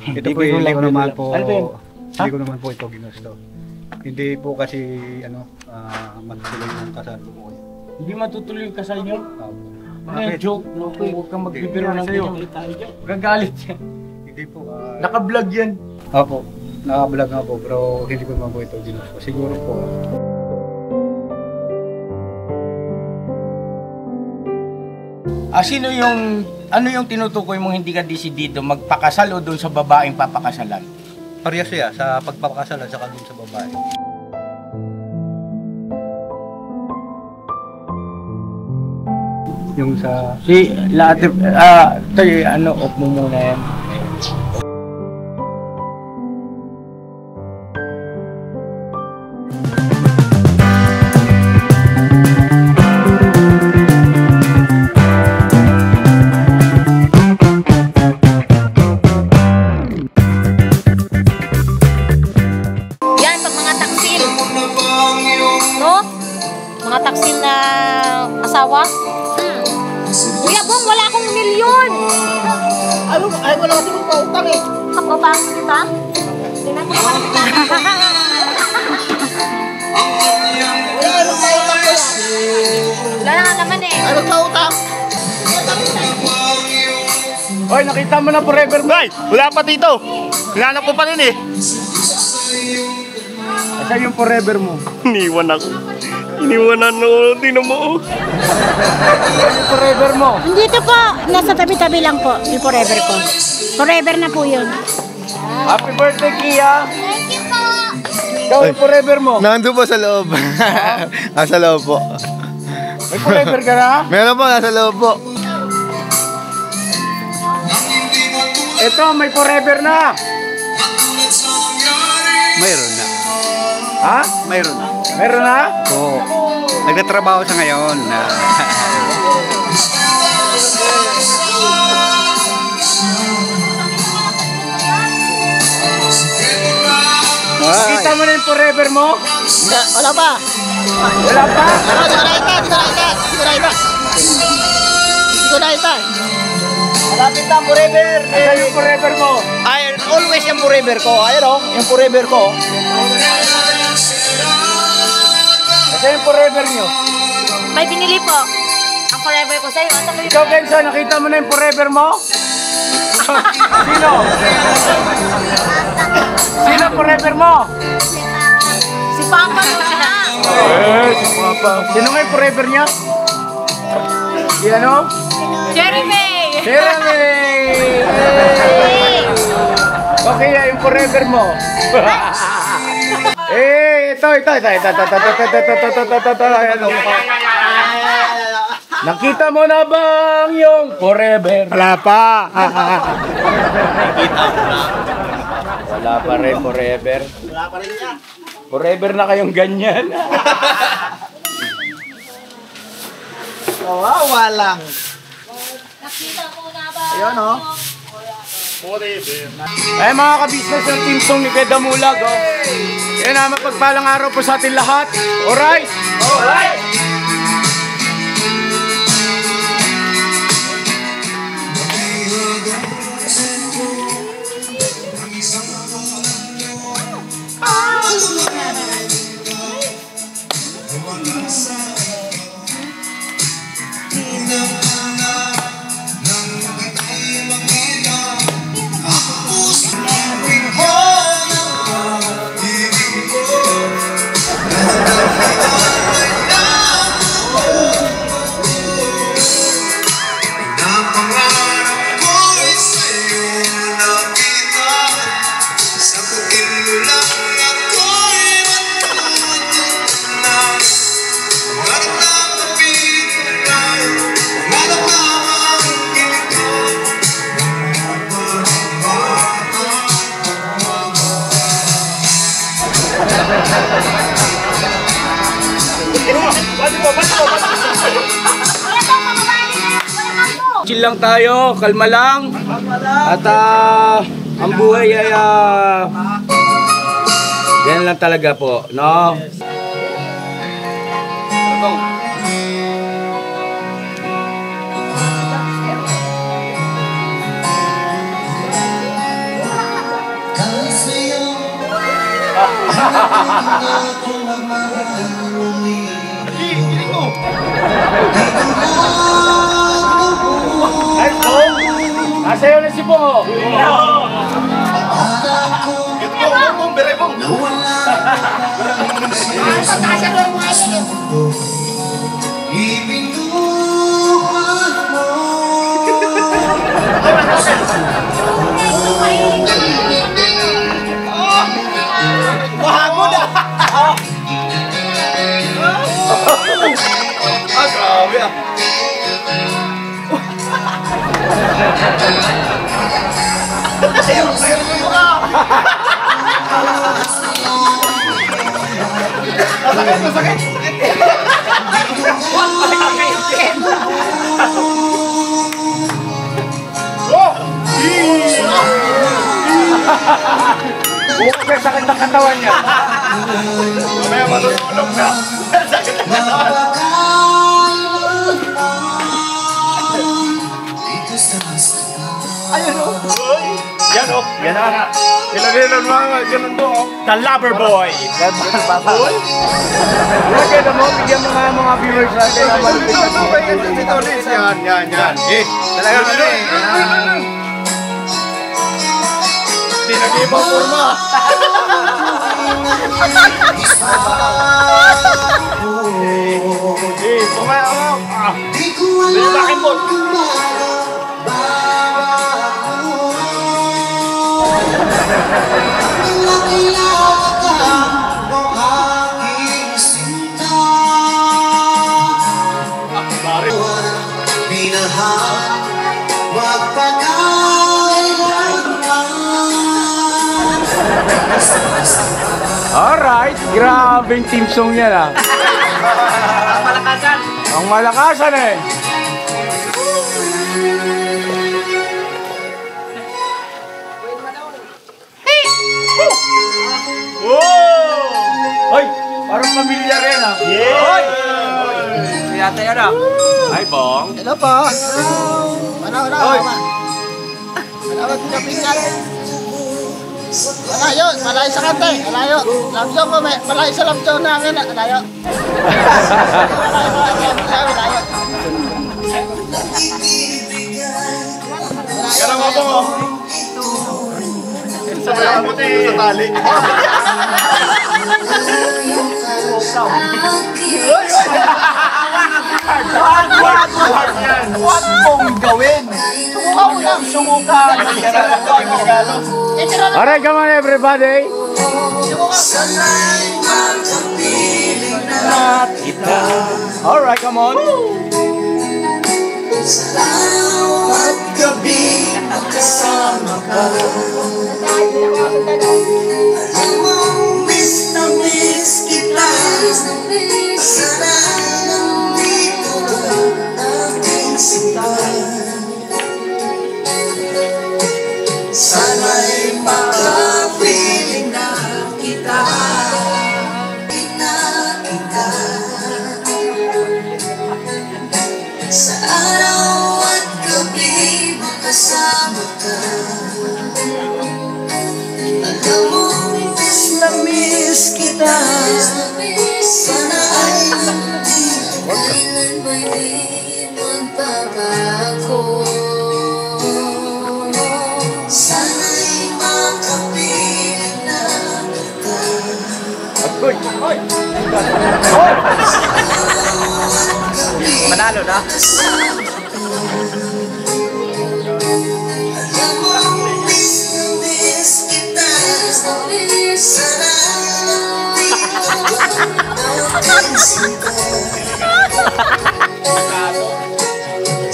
Ito po hindi ko naman po, Ano ba yun? hindi ko naman po ito ginusto. Hindi po kasi magtuloy ng kasal po. Hindi matutuloy yung kasal nyo? Bakit? Joke, no? Huwag kang magbibiro ng sa'yo. ganyan tayo dyan. Gagalit yan. Hindi po. Naka-vlog yan. Opo, naka-vlog nga po pero hindi ko naman po ito ginusto. Siguro po. Sino yung, ano yung tinutukoy mong hindi ka desidido, magpakasal o doon sa babaeng papakasalan? Parehas siya sa pagpapakasalan sa dun sa babae. Yung sa Si, lahat, tayo, ano, off mo muna yan. Yan, pag mga taksil. No? Mga taksil na asawa. Kuya Bong, wala akong milyon. Ano? Ay, wala kasi mong pautang eh. Kapabang kita? Tingnan ko naman kita. Wala, anong pautang ko yan? Wala na nga naman eh. Anong pautang? Hoy, nakita mo na forever mo. Ay, wala pa dito. Hinanap ko pa rin eh. Asa yung forever mo? Iniwan ako. Iniwanan ako. Tingnan mo. Yung forever mo? Dito po, nasa tabi-tabi lang po, yung forever ko. Forever na po yun. Happy birthday, Kia! Thank you po. Ikaw yung forever mo? Nandun po sa loob. Nasa loob po. May forever ka na? Meron po, nasa loob po. Ito, may forever na! mayroon na. Ha? Mayroon na. Meron na? Oo. Nagtatrabaho sa ngayon. Kita mo na yung forever mo? Wala pa. Wala pa? Ito na ito. Malapit na forever! Asa yung forever mo? Ay, always yung forever ko. Ayun o, yung forever ko. Asa yung forever nyo? May binili po. Ang forever ko sa'yo. Ano yung Ikaw, Kenzo, nakita mo na yung forever mo? Sino? Sino forever mo? si Papa mo na. Si Papa. Sino nga yung forever niya? Si ano? Jeremy! Jeremy! Okay, yung forever mo. Ito. Nakita mo na bang yung forever? Wala pa. Wala pa rin forever. Wala pa rin yan. Forever na kayong ganyan. Kawawa lang. Nakita mo na ba? Ayun o. Ay mga ka-business ng Team Song ni Kuya Damulag, oh. Yan na, mapagpalang araw po sa atin lahat. Alright? Alright! Chill lang tayo, kalma lang. At ang buhay ay yan lang talaga po, no? Nice, Bong! Nasayaw na si Bong, oh! Bago na! Grabe ah. Bukas sakit ng katawan niya. Mamaya matutulog na. Sakit ng katawan. Ayun o. Yan o. Yan na. Ilan mga ganun po. The Lover Boy. Lagay na mo, bigyan mga viewers natin. Yan. Talagang ano eh. Hindi nag-iba forma. Bakit po? Alright, grabe yung team song niya na. Malakasan. Ang malakasan eh. Hoy, parang pamilya rin ah. Hoy! Yata yan ah. Hi, Bong. Hello po. Hoy. Malayo, malayo sa kante, malayo. Lamsong ko, malayo sa lamsong namin, malayo. Malayo. Karang ako mo. Sa buti sa tali. Huwag mong gawin. Sumukaw lang, sumukaw. Alright, come on everybody. Alright, come on. Salamat gabi magkasama ka. Alam mo, miss na miss kita. Sana nandito aking sinta. Sana'y makapiling na kita. Sa araw at gabi makasama ka. Alam mo, miss na miss kita. Sana ay hindi kailan ba'y di magbabago. Sana'y makapiling na kita. Manalo na. Alam mo, miss na miss kita. Sana nandito aking sinta.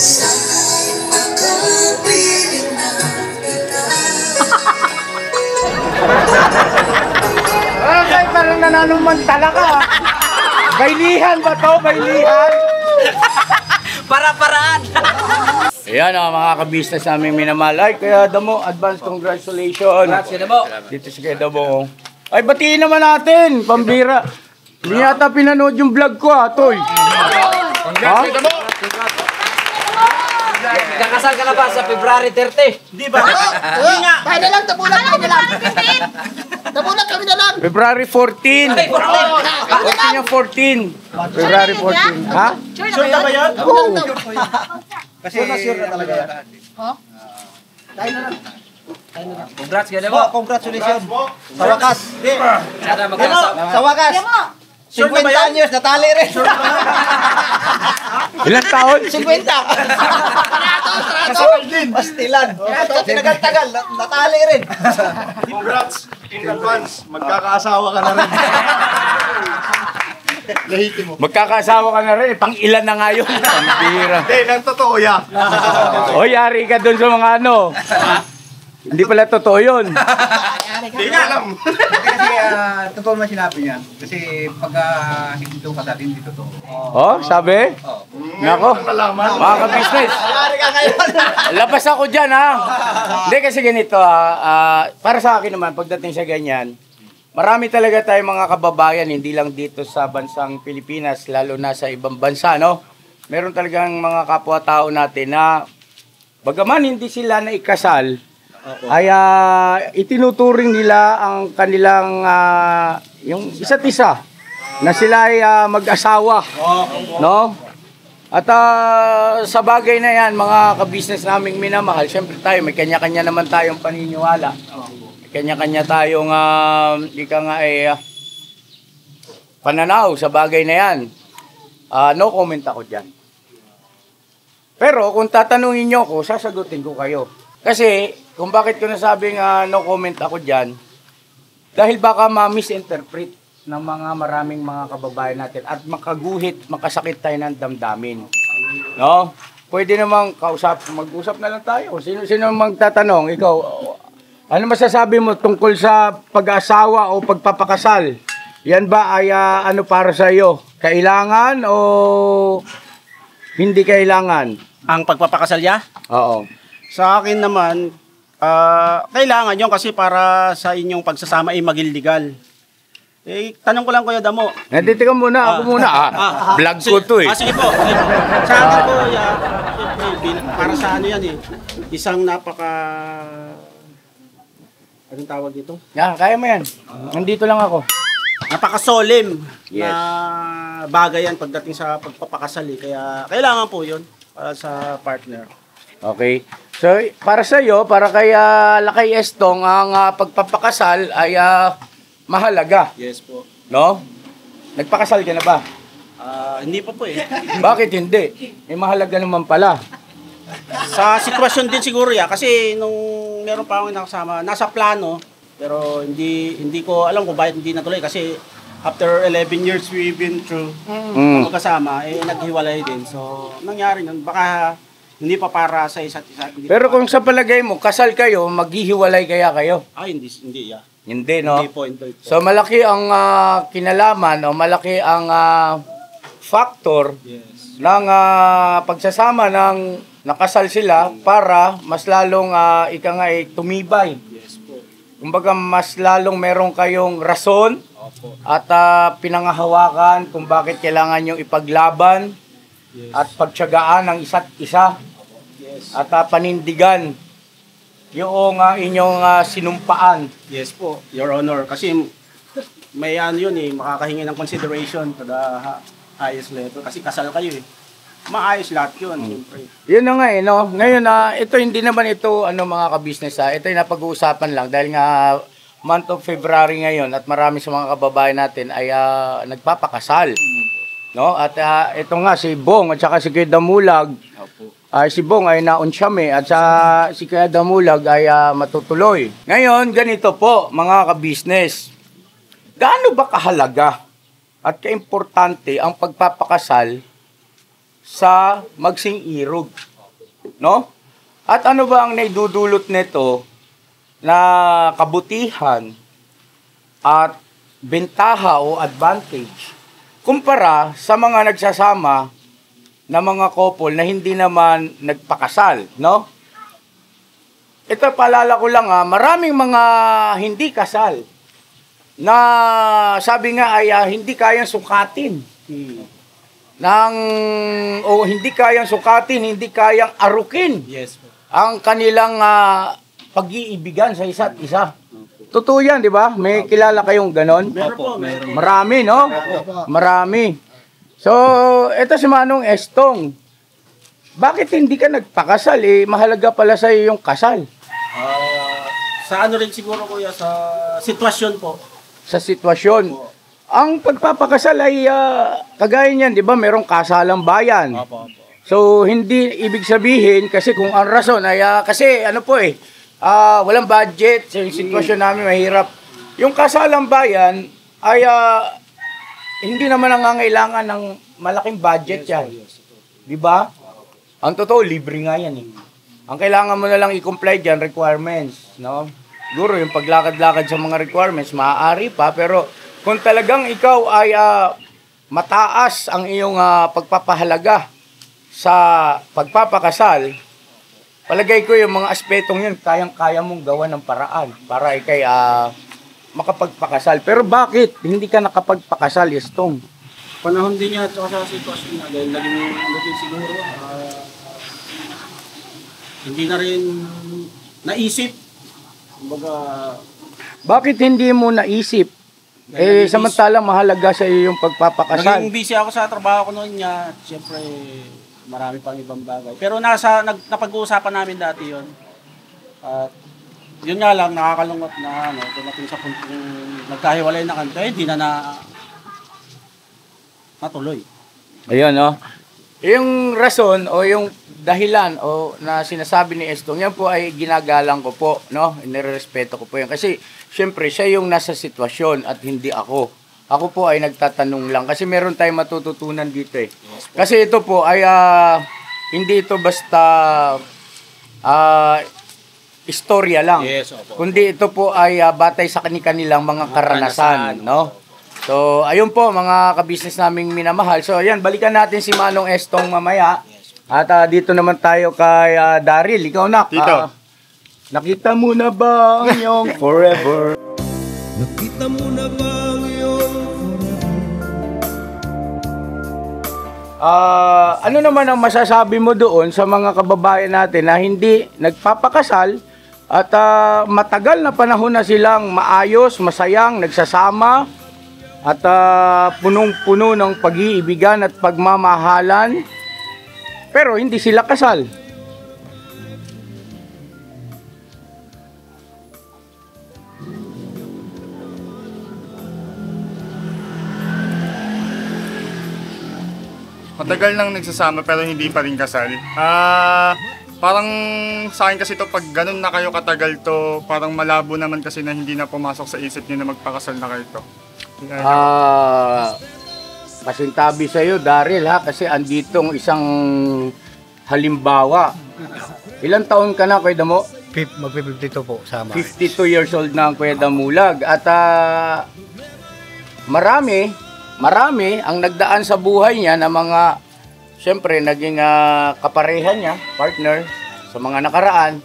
Sana'y makapiling na kita. Okay, parang nananumantala ka. Bailihan ba to? Bailihan? Para-paraan. Ayan mga kabisnes naming minamahal. Kaya Damo, advance congratulations. Grazie, Damo. Dito si Kuya Damo. Ay, batiin naman natin, pambira. Hindi yata pinanood yung vlog ko Toy. Congrats, Damo. Kakasal ka na ba sa February 30? Di ba? Hindi nga. Tayo na lang, tabulan. Tayo na lang. Damulag kami na lang. February 14. 14 yung 14. February 14. Ha? Sure na ba yan? Damulag daw. Kasi sure na talaga yan. Congrats, ganda mo. Congratulations. Sa wakas. Sana magkasama. Sa wakas. 50 anyos, natali rin. Ilang taon? 50. Kasabay din. Pastilan. Tinagal-tagal, natali rin. Congrats in advance. Magkakaasawa ka na rin. Lahiti mo. Magkakasawa ka na rin. Pang ilan na nga yun. Pambira. Hindi, nang totoo ya. O, yari ka dun sa mga ano. Hindi pala totoo yun. Hindi nga alam. Kasi totoo naman sinabi niya. Kasi pag hindi ito kasal, hindi totoo. Oh, sabi? Nako. Mga ka-business. Yari ka ngayon. Labas ako dyan, ha? Hindi kasi ganito, para sa akin naman, pagdating sa ganyan, marami talaga tayong mga kababayan, hindi lang dito sa bansang Pilipinas, lalo na sa ibang bansa, no? Meron talagang mga kapwa-tao natin na, bagaman hindi sila na ikasal, ay itinuturing nila ang kanilang yung isa't isa na sila ay mag-asawa, no? At sa bagay na yan, mga ka-business naming minamahal, syempre tayo, may kanya-kanya naman tayong paniniwala. May kanya-kanya tayong pananaw sa bagay na yan. No comment ako dyan. Pero kung tatanungin nyo ko, sasagutin ko kayo. Kasi, kung bakit ko nasabing no comment ako dyan, dahil baka ma-misinterpret ng mga maraming mga kababayan natin at makaguhit, makasakit tayo ng damdamin. No? Pwede namang mag-usap na lang tayo. Sino magtatanong? Ikaw, ano masasabi mo tungkol sa pag-asawa o pagpapakasal? Yan ba ay ano para sa iyo? Kailangan o hindi kailangan? Ang pagpapakasal niya? Oo. Sa akin naman, kailangan yun kasi para sa inyong pagsasama ay maging legal. Eh, tanong ko lang Kuya Damo. Nandito ka muna, ako muna. Vlog ko to eh. Sige po. Sa akin po, para sa ano yan eh. Isang anong tawag dito? Kaya mo yan. Nandito lang ako. Napaka-solemn Yes. na bagay yan pagdating sa pagpapakasal eh. Kaya kailangan po yun para sa partner. Okay. So, para sa iyo, para kay Lakay Estong, ang pagpapakasal ay mahalaga. Yes po. No? Nagpakasal ka na ba? Hindi pa po eh. Bakit hindi? Mahalaga naman pala. Sa sitwasyon din siguro ya kasi nung meron pa akong nakasama, nasa plano pero hindi ko alam kung bakit hindi natuloy kasi after 11 years we've been through magkasama naghiwalay din. So nangyari nun baka hindi pa para sa isa't isa. Pero kung sa palagay mo kasal kayo, maghihiwalay kaya kayo? Hindi ya. Hindi, no? Hindi po. So malaki ang kinalaman o malaki ang factor ng pagsasama ng nakasal sila para mas lalong tumibay. Yes po. Kumbaga mas lalong meron kayong rason at pinangahawakan kung bakit kailangan yung ipaglaban at pagtiyagaan ng isa't isa at panindigan yung inyong sinumpaan. Yes po, Your Honor. Kasi may yun makakahingi ng consideration to the highest level. Kasi kasal kayo eh. Maayos lahat yun. Siyempre. Yun na nga no? Ngayon ito hindi naman ito mga ka-business Ito yung napag-uusapan lang dahil nga month of February ngayon at marami sa mga kababayan natin ay nagpapakasal. No? At ito nga si Bong at saka si Kuya Damulag. Si Bong ay naunsyame at si Kuya Damulag ay matutuloy. Ngayon, ganito po mga ka-business. Gaano ba kahalaga at kaimportante ang pagpapakasal sa magsing-irog? No? At ano ba ang naidudulot nito na kabutihan at bentaha o advantage kumpara sa mga nagsasama na mga couple na hindi naman nagpakasal, no? Ito paalala ko lang maraming mga hindi kasal na sabi nga ay hindi kayang sukatin. Hindi kayang sukatin, hindi kayang arukin. Yes po. Ang kanilang pag-iibigan sa isa't isa. Totoo yan, di ba? May kilala kayong ganon? Meron po, meron. Marami, no? Marami. So, eto si Manong Estong. Bakit hindi ka nagpakasal? Mahalaga pala sa'yo yung kasal. Sa ano rin siguro kuya, sa sitwasyon po. Sa sitwasyon. Ang pagpapakasal ay kagaya niyan, di ba? Merong kasalang bayan. So, hindi ibig sabihin, kasi kung ang rason ay, kasi ano po walang budget, sa sitwasyon namin mahirap. Yung kasalang bayan ay hindi naman nangangailangan ng malaking budget yan. Di ba? Ang totoo, libre nga yan. Ang kailangan mo na lang i-comply dyan, requirements. No? Siguro yung paglakad-lakad sa mga requirements, maaari pa, pero kung talagang ikaw ay mataas ang iyong pagpapahalaga sa pagpapakasal, palagay ko yung mga aspetong yun, kayang-kaya mong gawa ng paraan para ikay makapagpakasal. Pero bakit hindi ka nakapagpakasal, Estong? Panahon din niya at sa sitwasyon niya dahil naging siguro hindi na rin naisip. Kumbaga, bakit hindi mo naisip? Samantalang mahalaga sa iyo yung pagpapakasal. Naging busy ako sa trabaho ko noon niya. Siyempre, marami pang ibang bagay. Pero napag-uusapan namin dati yun. At yun nga lang, nakakalungkot na dumating sa puntong nagkahiwalay na kami. Hindi na natuloy. Ayun, no? Yung rason o yung dahilan o na sinasabi ni Estong, yan po ay ginagalang ko po, no? Inirerespeto ko po yan. Kasi, syempre, siya yung nasa sitwasyon at hindi ako. Ako po ay nagtatanong lang. Kasi meron tayong matututunan dito Kasi ito po ay, hindi ito basta istorya lang. Yes, opo. Kundi ito po ay batay sa kanilang mga karanasan, no? So, ayun po mga kabisnes naming minamahal. So, ayan, balikan natin si Manong Estong mamaya. At dito naman tayo kay Daryl. Ikaw na. Dito. Nakita mo na ba ang iyong forever? Nakita mo na ba ang iyong ano naman ang masasabi mo doon sa mga kababayan natin na hindi nagpapakasal at matagal na panahon na silang maayos, masayang, nagsasama at punong-puno ng pag-iibigan at pagmamahalan pero hindi sila kasal? Matagal nang nagsasama pero hindi pa rin kasal. Parang sa akin kasi to pag ganun na kayo katagal to, parang malabo naman kasi na hindi na pumasok sa isip niyo na magpakasal na kayo to. Pasintabi sa iyo, Daryl, ha, kasi anditong isang halimbawa. Ilang taon ka na, Kuya Damo? Mag-52 po, sama. 52 years old na ang Kuya Damulag. At marami ang nagdaan sa buhay niya na mga, siyempre, naging kaparehan niya, partner, sa mga nakaraan.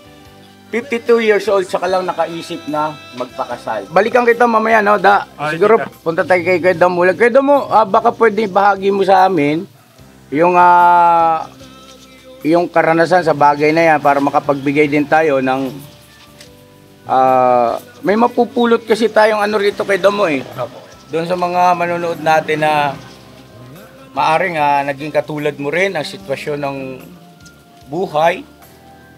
52 years old, saka lang nakaisip na magpakasal. Balikan kita mamaya, no, Da? Siguro, punta tayo kay Kuya Damulag. Kuya Damo, baka pwede bahagi mo sa amin yung karanasan sa bagay na yan para makapagbigay din tayo ng may mapupulot kasi tayong ano rito kay Damo doon sa mga manonood natin na maaring naging katulad mo rin ang sitwasyon ng buhay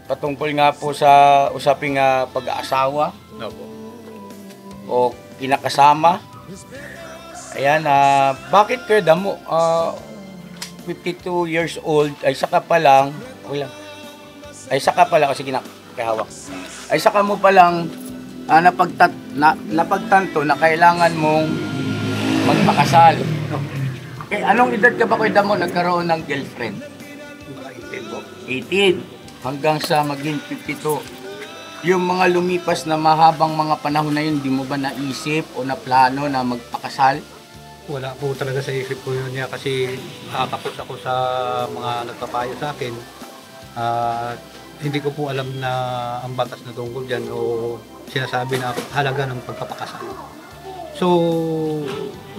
patungkol nga po sa usaping pag-aasawa o kinakasama. Ayan, bakit Kuya Damo 52 years old ay saka pa lang, sige na, kahawak. Ay saka mo pa lang napagtanto na kailangan mong magpakasal. Anong edad ka ba, Kuya Damo, nagkaroon ng girlfriend? 18 hanggang sa maging 52. Yung mga lumipas na mahabang mga panahon na yun, di mo ba naisip o naplano na magpakasal? Wala po talaga sa isip ko yun niya kasi nakakapos ako sa mga nagpapayo sa akin. Hindi ko po alam na ang batas na tungkol dyan o sinasabi na halaga ng pagpapakasal. So,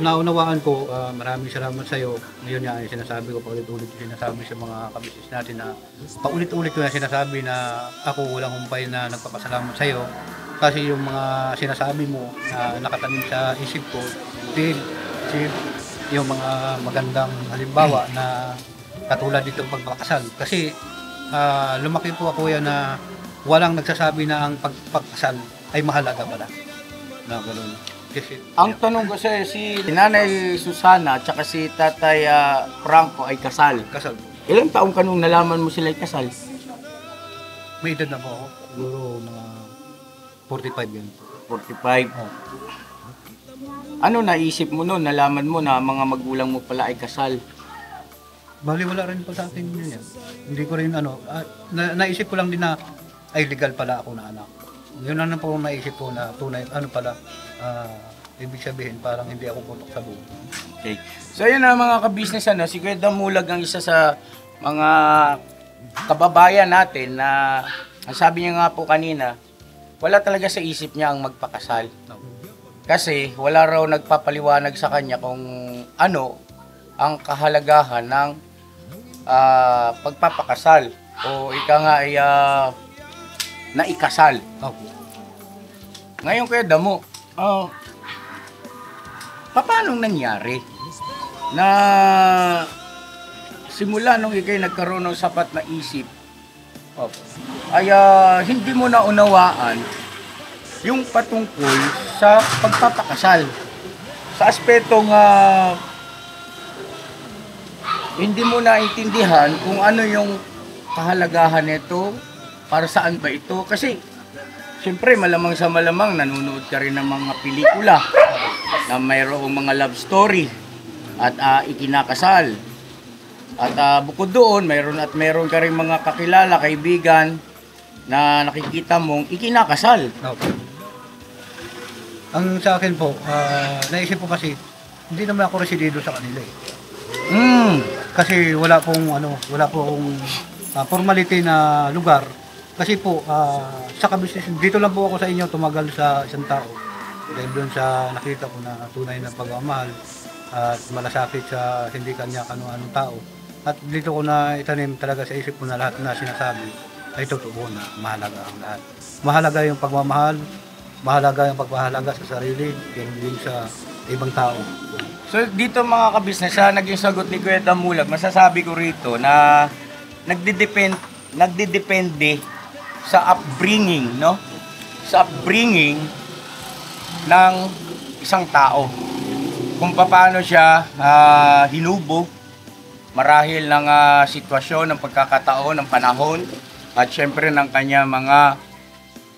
naunawaan ko, maraming salamat sa iyo. Ngayon nga, sinasabi ko paulit-ulit, sinasabi sa mga kabisnes natin na paulit-ulit ko na sinasabi na ako walang humpay na nagpapasalamat sa iyo Kasi yung mga sinasabi mo na nakatanim sa isip ko, din, yung mga magandang halimbawa na katulad dito pagpapakasal. Kasi lumaki po ako yan na walang nagsasabi na ang pagpapakasal ay mahalaga pala. Na gano'n. Kasi, Ang tanong ko sa'yo, si Nanay Susana at saka si Tatay Franco ay kasal. kasal po. Ilang taong ka nung nalaman mo sila ay kasal? May edad na po ako. Siguro mga 45 yan. 45. Oh. Ano naisip mo noon? Nalaman mo na mga magulang mo pala ay kasal. Bali wala rin po sa akin yun yan. Hindi ko rin naisip ko lang din na ay legal pala ako na anak. Yun na po naisip ko na tunay, pala, ibig sabihin parang hindi ako putok sa buhay. Okay. So yun na mga kabisnes, si Kuya Damulag ang isa sa mga kababayan natin na ang sabi niya nga po kanina, wala talaga sa isip niya ang magpakasal. Kasi wala raw nagpapaliwanag sa kanya kung ano ang kahalagahan ng pagpapakasal o ika nga ay naikasal. Okay. Ngayon Kuya Damo, paano nangyari na simula nung ikay nagkaroon ng sapat na isip ay hindi mo na unawaan yung patungkol sa pagpapakasal sa aspetong hindi mo naintindihan kung ano yung kahalagahan nito, para saan ba ito, kasi siyempre malamang sa malamang nanonood ka rin ng mga pelikula na mayroong mga love story at ikinakasal. At bukod doon, meron ka rin mga kakilala, kaibigan na nakikita mong ikinakasal. Okay. Ang sa akin po, naisip ko kasi, hindi naman ako residido sa kanila eh. Kasi wala pong formality na lugar. Kasi po, sa kabisnes, dito lang po ako sa inyo tumagal sa isang tao. Dahil doon sa nakita ko na tunay na pagmamahal at malasakit sa hindi kanya anong tao. At dito ko na itanim talaga sa isip ko na lahat na sinasabi ay totoo na mahalaga ang lahat. Mahalaga yung pagmamahal, mahalaga yung pagpahalaga sa sarili, din sa ibang tao. So dito mga kabisnes, naging sagot ni Kuya Damulag, masasabi ko rito na nagdidepende sa upbringing, no? Sa upbringing ng isang tao. Kung paano siya hinubog marahil ng sitwasyon, ng pagkakataon, ng panahon, at syempre ng kanya mga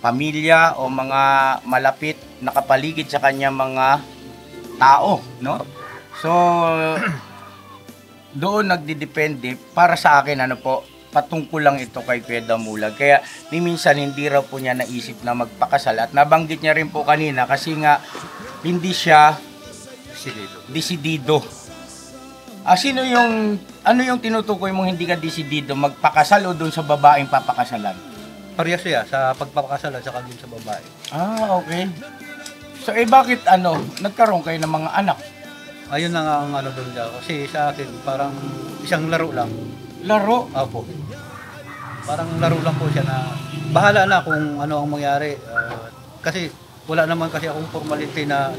pamilya o mga malapit na kapaligid sa kanya mga tao, no? So, doon nagdidepende, para sa akin, patungkol lang ito kay Kuya Damulag. Kaya, minsan hindi raw po niya naisip na magpakasal. At nabanggit niya rin po kanina, kasi nga, hindi siya desidido. Ano yung tinutukoy mong hindi ka desidido? Magpakasal o doon sa babaeng papakasalan? Parehas siya sa pagpapakasal at saka din sa babae. Okay. So, bakit nagkaroon kayo ng mga anak? Ayun na nga ang doon niya. Kasi sa akin, parang isang laro lang. Laro? Opo. Parang laro lang po siya na bahala na kung ano ang mangyari. Kasi wala naman kasi akong formality na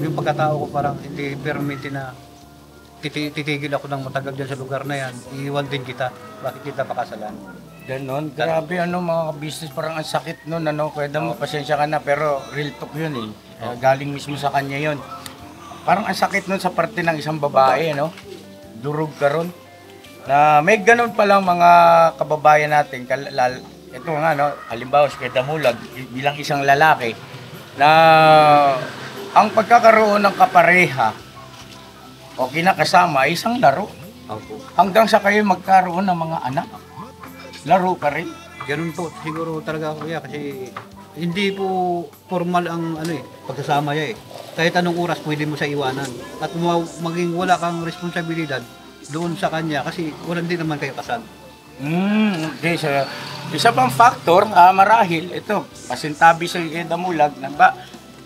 yung pagkatao ko parang hindi permit na titigil ako ng matagal dyan sa lugar na yan. Iiwan din kita. Bakit kita pakasalan? Ganon. Grabe mga business, parang ang sakit nun. Kuya mo, pasensya ka na, pero real talk yun eh. Galing mismo sa kanya yun. Parang ang sakit nun sa parte ng isang babae, durog ka ron. Na may ganon palang mga kababayan natin. Ito nga, halimbawa si Kuya Damulag, bilang isang lalaki, na ang pagkakaroon ng kapareha o kinakasama ay isang laro. Hanggang sa kayo magkaroon ng mga anak. Laro ka rin. Ganun po siguro talaga kuya kasi hindi po formal ang pagsasama niya eh. Kahit anong oras pwede mo siya iwanan at maging wala kang responsibilidad doon sa kanya kasi wala din naman kayo kasal. Okay, so isa pang factor, marahil ito, pasintabi sa Kuya Damulag na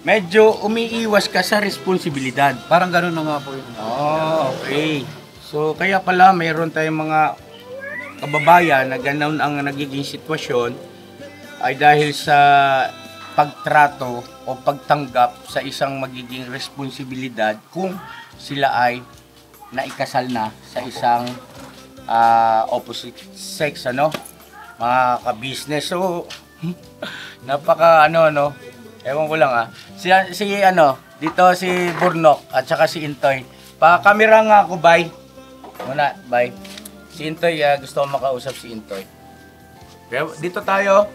medyo umiiwas ka sa responsibilidad. Parang ganun na nga po yun. Okay. So kaya pala mayroon tayong mga kababayan na ganoon ang nagiging sitwasyon ay dahil sa pagtrato o pagtanggap sa isang magiging responsibilidad kung sila ay naikasal na sa isang opposite sex, ano, mga ka-business. So, napaka ewan ko lang si dito si Burnok at saka si Intoy. Pa-camera nga ako, bye. Muna, bye. Si Intoy, gusto ko makausap si Intoy. Pero dito tayo.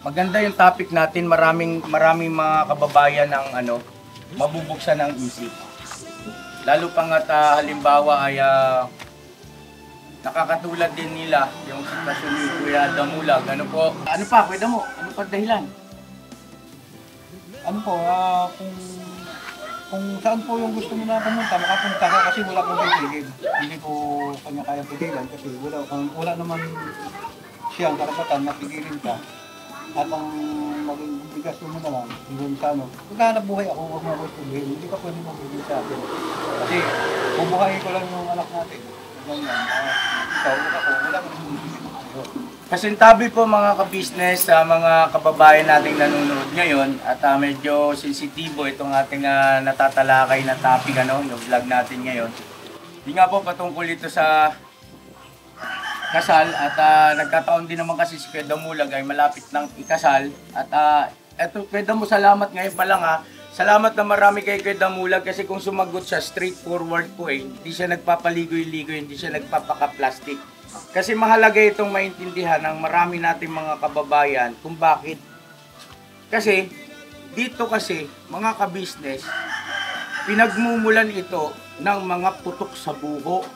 Maganda yung topic natin. Maraming mga kababayan ang mabubuksan ng isip. Lalo pang at halimbawa ay nakakatulad din nila yung sitwasyon ni Kuya Damulag. Ano pa, Kuya Damo? Ano pa dahilan? Kung saan po yung gusto mo na pumunta, makapunta ka kasi wala pong pipigil. Hindi ko kanya kaya pigilan kasi wala naman siyang karapatan na pigilin ka. At ang maging obligasyon mo na lang, hanggang sa maghanap buhay ako, huwag mo ako istubihin. Hindi ka pwede mabigil sa akin. Kasi bubuhayin ko lang yung anak natin. Ikaw, wala mo Pasintabi po mga ka-business sa mga kababayan nating nanonood ngayon at medyo sensitibo itong ating natatalakay na topic, yung vlog natin ngayon. Hindi nga po patungkol ito sa kasal at nagkataon din naman kasi si Kuya Damulag ay malapit ng ikasal at eto Kuya Damu, salamat ngayon pa lang Salamat na marami kay Kuya Damulag kasi kung sumagot siya straightforward po hindi siya nagpapaligoy-ligoy, hindi siya nagpapaka-plastic. Kasi mahalaga itong maintindihan ng marami nating mga kababayan kung bakit. Kasi dito kasi mga ka-business, pinagmumulan ito ng mga putok sa buho,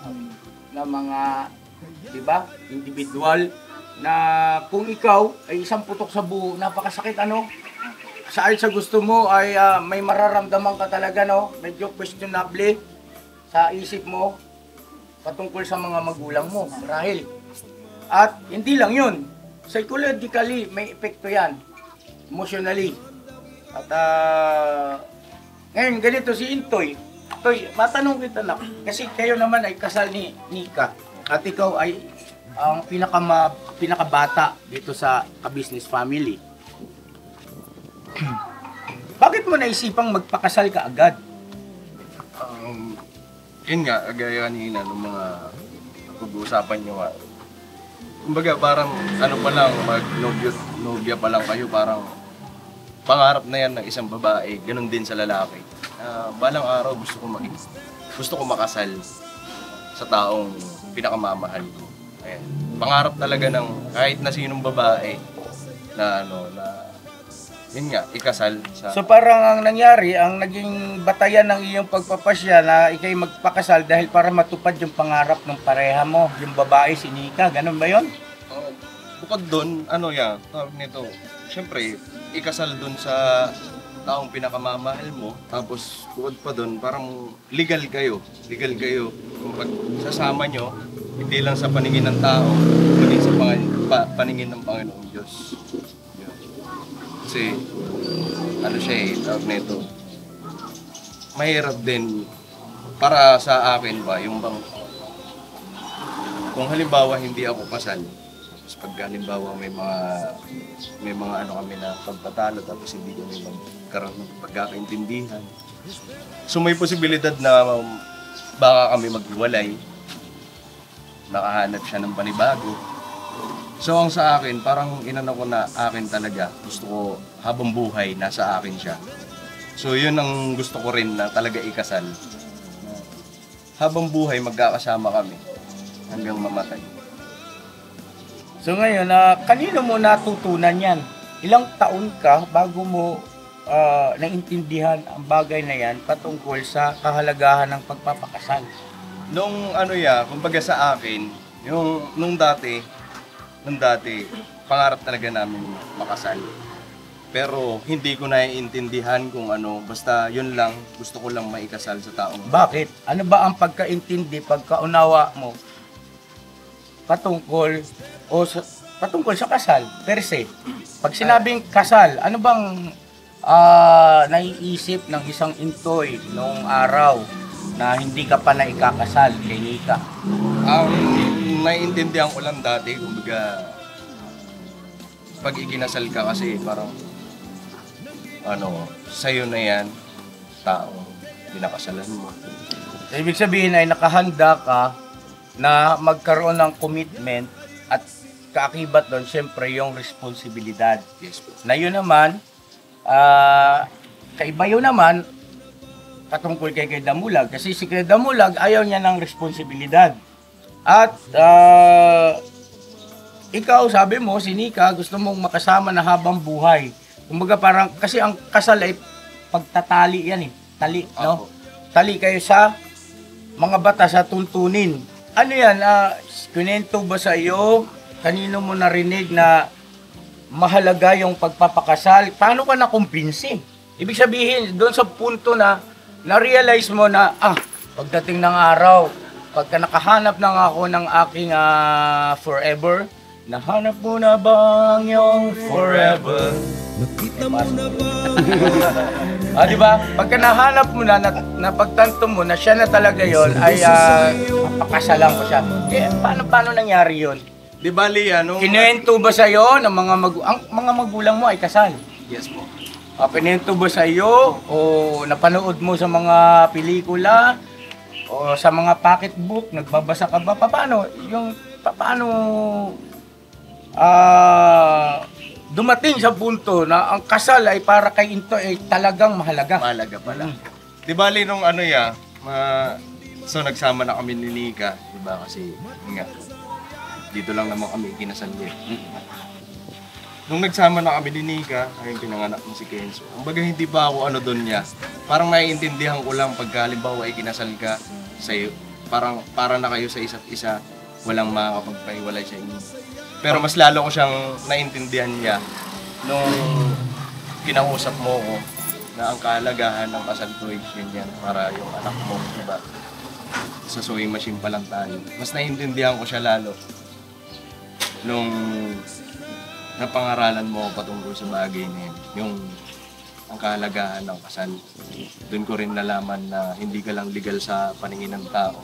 na mga individual na kung ikaw ay isang putok sa buho, napakasakit Saan sa gusto mo ay may mararamdaman ka talaga medyo questionable sa isip mo patungkol sa mga magulang mo, marahil. At hindi lang yun, psychologically may epekto yan, emotionally. At ngayon ganito si Intoy. Toy, matanong kita na, kasi kayo naman ay kasal ni Nika at ikaw ay ang pinakabata dito sa ka-business family. Bakit mo naisipang magpakasal ka agad? Yun nga, gaya kanina ng mga pag-uusapan nyo kumbaga parang pa lang, mag-nobya pa lang kayo, parang pangarap na yan ng isang babae, ganun din sa lalaki. Balang araw gusto ko makasal sa taong pinakamamahal ko. Ayan. Pangarap talaga ng kahit na sinong babae na yun nga, ikasal sa... So parang ang nangyari, ang naging batayan ng iyong pagpapasya na ikay magpakasal dahil para matupad yung pangarap ng pareha mo, yung babae, si Nika, ganun ba yun? Bukod doon, tawag nito, syempre, ikasal doon sa taong pinakamamahal mo, tapos bukod pa doon, parang legal kayo. Kung pagsasama nyo, hindi lang sa paningin ng tao, kundi sa paningin ng Panginoong Diyos. Kasi, tawag nito, mahirap din para sa akin ba, yung bang, kung halimbawa hindi ako kasal, tapos pag halimbawa may mga kami na pagtatalo, tapos hindi kami magkaroon ng pagkakaintindihan. So may posibilidad na baka kami maghiwalay, nakahanap siya ng panibago. So ang sa akin, parang inano ko na akin talaga. Gusto ko habang buhay, nasa akin siya. So yun ang gusto ko rin na talaga ikasal. Habang buhay, magkakasama kami hanggang mamatay. So ngayon, kanino mo natutunan yan? Ilang taon ka bago mo naintindihan ang bagay na yan patungkol sa kahalagahan ng pagpapakasal? Nung kumbaga sa akin, nung dati, pangarap talaga namin makasal. Pero hindi ko naiintindihan kung basta yun lang, gusto ko lang maikasal sa taong. Bakit? Ano ba ang pagkaintindi, pagkaunawa mo patungkol sa kasal, per se? Pag sinabing kasal, ano bang naiisip ng isang Intoy noong araw na hindi ka pa naikakasal kay Nika? Naiintindihan ko lang dati, kumbaga, pag ikinasal ka kasi parang sa'yo na yan, taong pinakasalan mo. So, ibig sabihin ay nakahanda ka na magkaroon ng commitment at kaakibat doon, syempre, yung responsibilidad. Yes po. Na yun naman, kaiba yun naman, katungkol kay Damulag. Kasi si Kuya Damulag, ayaw niya ng responsibilidad. At ikaw, sabi mo, si Nika, gusto mong makasama na habang buhay. Kumbaga parang, kasi ang kasal ay pagtatali yan eh. Tali, no? Tali kayo sa mga batas sa tuntunin. Ano yan, kunento ba sa iyo, kanino mo narinig na mahalaga yung pagpapakasal? Paano ka nakumbinsi? Ibig sabihin, doon sa punto na na-realize mo na, pagdating ng araw, pagka nakahanap na ako ng aking forever, nahanap mo na bang yung forever? Nakita mo na ba? Di ba? Pagka nahanap mo na, napagtanto mo na siya na talaga yon, ay papakasalan ko siya. Paano nangyari yon? Di bali yan, Kinuwento ba sa'yo ng mga magulang mo ay kasal? Yes po. Kinuwento ba sa'yo o napanood mo sa mga pelikula o sa mga pocketbook, nagbabasa ka ba? Paano dumating sa punto na ang kasal ay para kay Into ay talagang mahalaga? Mahalaga pala. Di bali nung so nagsama na kami ni Nika, di ba? Kasi nga, dito lang naman kami kinasal niya. Nung nagsama na kami ni Nika, ayun pinanganak mo si Kenzo. Kumbaga hindi pa ako doon niya. Parang naiintindihan ko lang pagka halimbawa ay kinasal ka sa'yo. Parang para na kayo sa isa't isa, walang makakapagpahiwalay sa inyo. Pero mas lalo ko siyang naintindihan niya nung kinausap mo ko na ang kahalagahan ng kasal ko ay yan para yung anak mo, diba? Sa sewing machine pa lang tayo. Mas naintindihan ko siya lalo nung napangaralan mo patungkol sa bagay na yun, yung ang kahalagahan ng kasal. Doon ko rin nalaman na hindi ka lang legal sa paningin ng tao,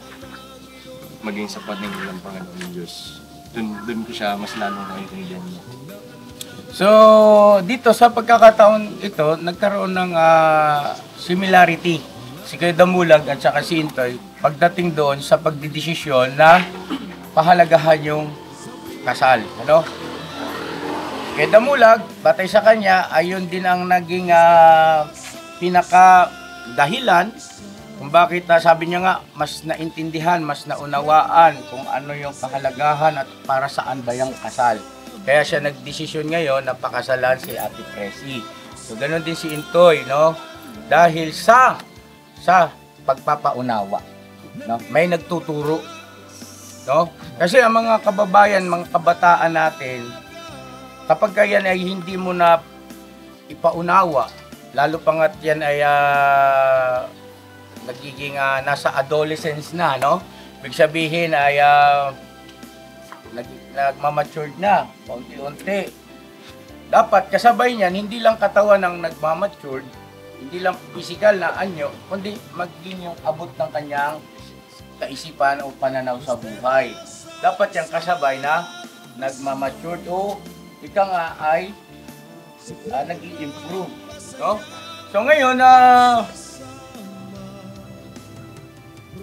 maging sa paningin ng Panginoon ng Diyos. Doon ko siya mas lalong naintindihan niya. So, dito sa pagkakataon ito, nagkaroon ng similarity si Kuya Damulag at saka si Intoy pagdating doon sa pagdidesisyon na pahalagahan yung kasal. Ano? Kaya Damulag, batay sa kanya, ayun din ang naging pinaka-dahilan kung bakit sabi niya nga, mas naintindihan, mas naunawaan kung ano yung kahalagahan at para saan ba yung kasal. Kaya siya nagdesisyon ngayon na pakasalan si Ate Presi. So, ganoon din si Intoy, no? Dahil sa pagpapaunawa, no? May nagtuturo, no? Kasi ang mga kababayan, mga kabataan natin, kapag yan ay hindi mo na ipaunawa, lalo pangat yan ay nagiging nasa adolescence na, no? Ibig sabihin ay nagmamatured na, unti-unti. Dapat kasabay niyan, hindi lang katawan ang nagmamatured, hindi lang physical na anyo, kundi maging yung abot ng kanyang kaisipan o pananaw sa buhay. Dapat yung kasabay na nagmamatured o ika nga ay nag-i-improve, no? So ngayon,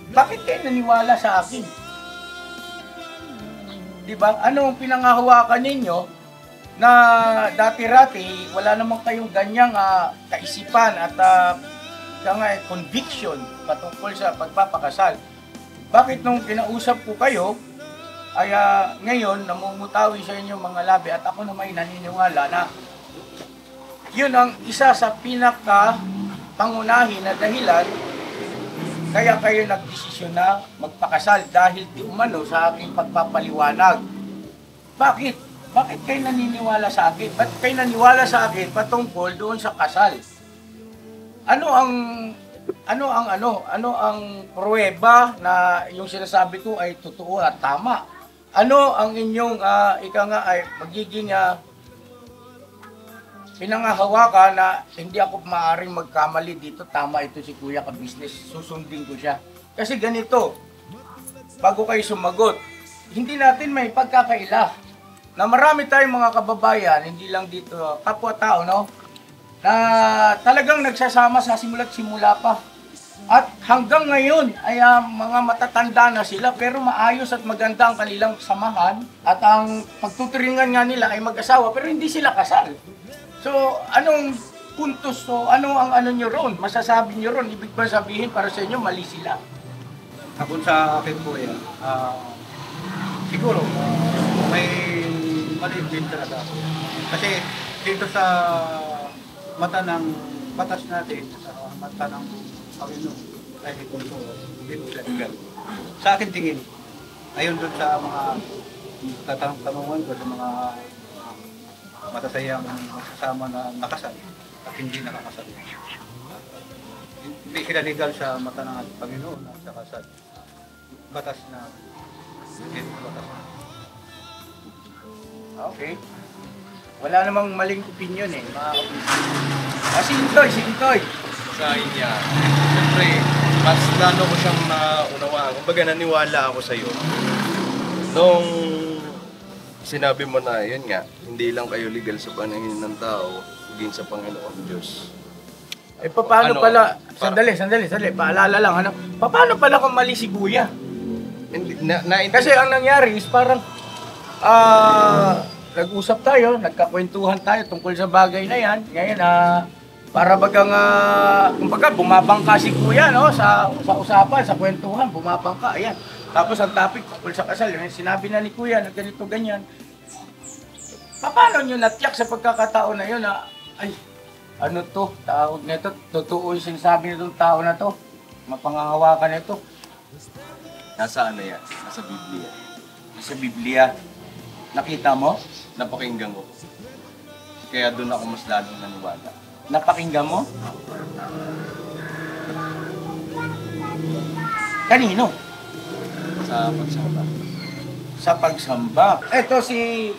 bakit kayo naniwala sa akin? Diba? Ano ang pinangahawakan ninyo na dati-rati wala namang kayong ganyang kaisipan at conviction patungkol sa pagpapakasal? Bakit nung kinausap ko kayo, ay ngayon namumutawi sa inyo mga labi at ako naman naniniwala na yun ang isa sa pinaka-pangunahin na dahilan kaya kayo nagdesisyon na magpakasal dahil di umano sa aking pagpapaliwanag. Bakit? Bakit kayo naniniwala sa akin? Bakit kayo naniwala sa akin patungkol doon sa kasal? Ano ang pruweba na yung sinasabi ko ay totoo at tama? Ano ang inyong ay magiging pinangahawakan na hindi ako maaaring magkamali dito, tama ito si Kuya ka-business, susundin ko siya. Kasi ganito, bago kayo sumagot, hindi natin may pagkakaila. na marami tayong mga kababayan, hindi lang dito, kapwa-tao, no? Na talagang nagsasama sa simula't simula pa. At hanggang ngayon ay mga matatanda na sila pero maayos at maganda ang kanilang samahan at ang pagtuturingan nga nila ay mag-asawa pero hindi sila kasal. So, anong puntos so ano ang ano nyo ron? Masasabi nyo ron? Ibig ba sabihin para sa inyo mali sila? Ako sa akin po yan, siguro may mali din talaga. Kasi dito sa mata ng batas natin, sa mata ng Panginoon, ay kung hindi sila legal. Sa akin tingin, ayon doon sa mga tatanungan ko sa mga matasayang magsasama na nakasal at hindi nakakasal. Hindi sila legal sa mata ng Panginoon at sa kasal. Batas na hindi batas na. Okay. Wala namang maling opinion eh, mga kapatid. Sintoy. Sa inya, siyempre, mas lalo ko siyang naunawaan. Kumbaga naniwala ako sa iyo. Nung sinabi mo na, yun nga, hindi lang kayo legal sa paningin ng tao, higing sa Panginoon Diyos. Eh, paano pala, sandali, paalala lang, ano? Paano pala kung mali si Kuya? Kasi ang nangyari is parang, nag-usap tayo, nagkakwentuhan tayo tungkol sa bagay na yan. Ngayon, para bagang, kumbaga, bumabangka si Kuya, no? Sa usapan, sa kwentuhan, bumabangka, ayan. Tapos ang topic tungkol sa kasal, yung sinabi na ni Kuya na ganito, ganyan. Paano nyo natiyak sa pagkakataon na yun na, ay, ano to, tawag na ito, totoo yung sinasabi nitong tao na to, mapangahawakan na ito. Nasa ano yan? Nasa Biblia. Sa Biblia. Nakita mo? Napakinggan ko. Kaya doon ako mas lalong naniwala. Napakinggan mo? Kanino? Sa pagsamba. Sa pagsamba. Eto si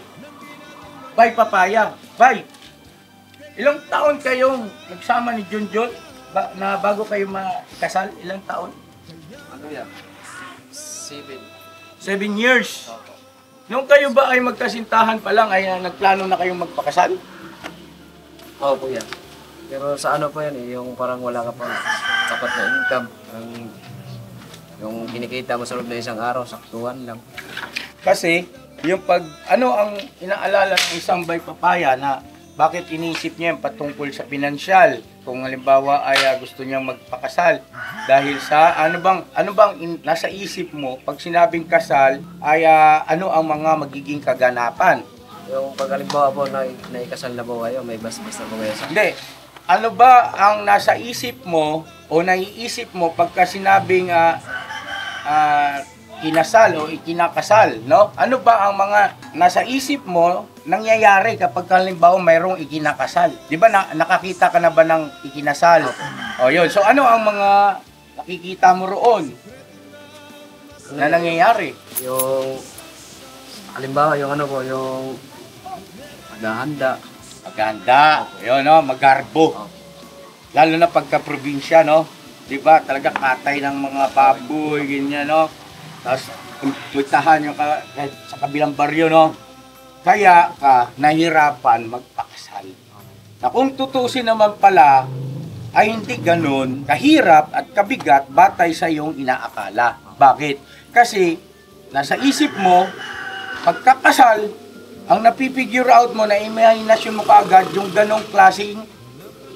Bay Papaya. Bay, ilang taon kayong nagsama ni Junjun na bago kayo makasal? Ilang taon? Ano yan? 7. 7 years. Nung kayo ba ay magkasintahan pa lang ay nagplano na kayong magpakasal? Oo po yan. Pero sa ano po yan eh, yung parang wala ka pang sapat na income. Yung kinikita mo sa loob ng isang araw, saktuhan lang. Kasi, yung ano ang inaalala ng isang Bay Papaya na bakit inisip niya yung patungkol sa pinansyal? Kung halimbawa ay gusto niyang magpakasal. Dahil sa, ano bang nasa isip mo, pag sinabing kasal, ay ano ang mga magiging kaganapan? Yung pag halimbawa po na ikasal na po kayo, may basta po kayo sa... Hindi. Ano ba ang nasa isip mo o naiisip mo pagka sinabing kinasal o ikinakasal, no? Ano ba ang mga nasa isip mo nangyayari kapag halimbawa mayroong ikinakasal? 'Di ba nakakita ka na ba ng ikinasal? O yun. So ano ang mga nakikita mo roon na nangyayari? Yung halimbawa yung ano po, yung maghahanda. Yun, no? Magarbo. Lalo na pagka-probinsya, no? 'Di ba? Talaga katay ng mga baboy, ganyan, no? Tapos, puntahan yung sa kabilang baryo, no? Kaya ka nahirapan magpakasal. Na kung tutusin naman pala, ay hindi ganun kahirap at kabigat batay sa iyong inaakala. Bakit? Kasi, nasa isip mo, pagkakasal, ang napipigure out mo na imahinasyon mo kaagad yung ganong klaseng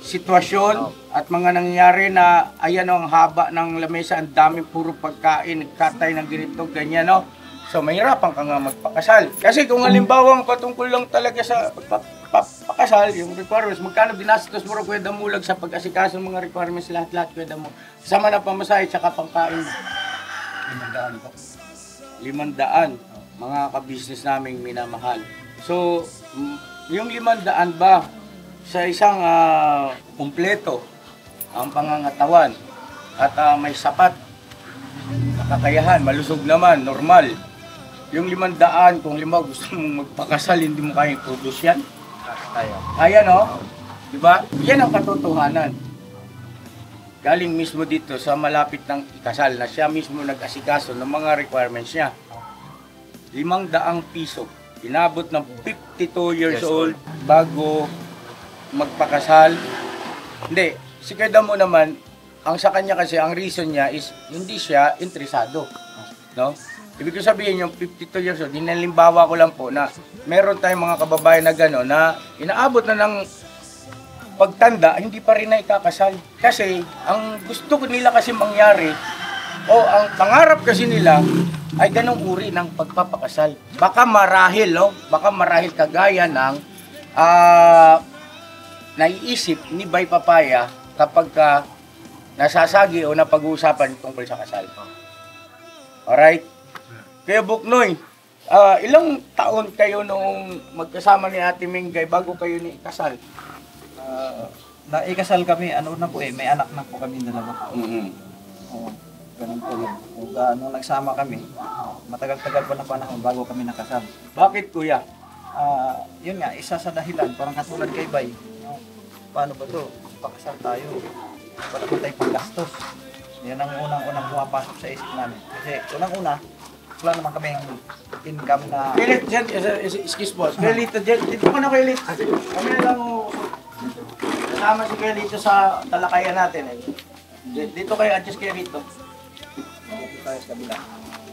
sitwasyon at mga nangyayari na ayan ang haba ng lamesa, ang daming puro pagkain, nagkatay ng ganito, ganyan, no? So, mahirapan ka nga magpakasal. Kasi kung halimbawa patungkol lang talaga sa pagpapakasal, yung requirements, magkano binastos mo rin Kuya Damulag sa pag-asikaso ng mga requirements, lahat-lahat Kuya Damulag. Kasama na pamasahe, tsaka pangkain. 500 po. 500, mga ka-business naming minamahal. So, yung 500 ba, sa isang kumpleto ang pangangatawan at may sapat na kakayahan, malusog naman, normal. Yung 500, kung gusto mong magpakasal, hindi mo kayang produce yan. Kaya, no? Diba? Yan ang katotohanan. Galing mismo dito sa malapit ng ikasal na siya mismo nag-asikaso ng mga requirements niya. 500 piso. inabot ng 52 years old bago magpakasal. Hindi, si Kuya Damo naman, ang sa kanya kasi, ang reason niya is hindi siya interesado. No? Ibig ko sabihin yung 52 years old, dinalimbawa ko lang po na meron tayong mga kababayan na gano'n na inaabot na ng pagtanda, hindi pa rin na ikakasal. Kasi ang gusto nila kasi mangyari, o ang pangarap kasi nila, ay ganong uri ng pagpapakasal. Baka marahil, no? Baka marahil kagaya ng naiisip ni Bay Papaya kapag nasasagi o napag-uusapan tungkol sa kasal. Alright? Kaya Buknoy, ilang taon kayo noong magkasama ni Ate Minggay bago kayo ni ikasal? Naikasal kami, ano na po may anak na po kami dalawa. Oo, ganun po yun. Nung nagsama kami, matagal-tagal pa na panahon bago kami nakasal. Bakit kuya? Yun nga, isa sa dahilan, parang katulad kay Bay. Paano ba to? Pakasal tayo. Para po tayo paggastos. Yan ang unang-unang pumapasok sa isip namin. Kasi unang-una, wala naman kaming income na... Kilit dyan, excuse boss. Kilit dyan, dito ka na Kilit. Kami na lang kasama si Kilit sa talakayan natin. Dito kayo, adjust kayo rito. Dito tayo sa kabila.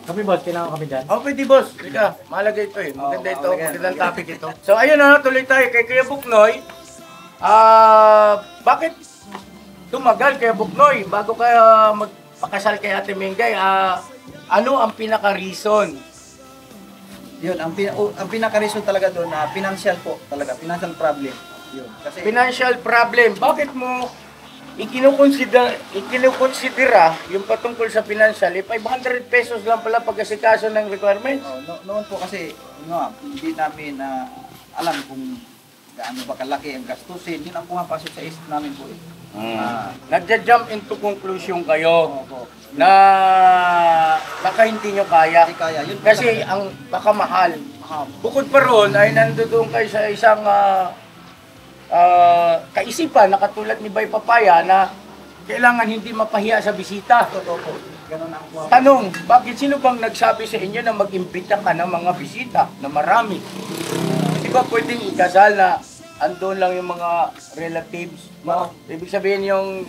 Kami boss, kailangan kami dyan. Oh, pwede boss. Lika, mahalaga ito eh. Maganda ito, magandang topic ito. So ayun na, tuloy tayo kay Kuya Buknoy. Bakit tumagal Kuya Buknoy bago kayo magpakasal kay Ate Minggay? Ano ang pinaka-reason? Yun, ang pinaka-reason talaga doon na financial po talaga, financial problem. Yun. Kasi Financial problem. Bakit mo ikinukonsidera yung patungkol sa financial, 500 pesos lang pala pag-asikaso ng requirements? noon po kasi hindi namin alam kung gaano ba kalaki ang gastusin. Yun ang pumapasok sa isip namin po. Nagja-jump into conclusion kayo na baka hindi nyo kaya. Yun Kasi ang baka mahal. Bukod pa roon ay nandoon kayo sa isang kaisipan na katulad ni Bay Papaya na kailangan hindi mapahiya sa bisita. Ganun ang Tanong, bakit sino bang nagsabi sa inyo na mag-imbita ka ng mga bisita na marami? Di ba pwedeng ikasal na andun lang yung mga relatives? No? Ibig sabihin yung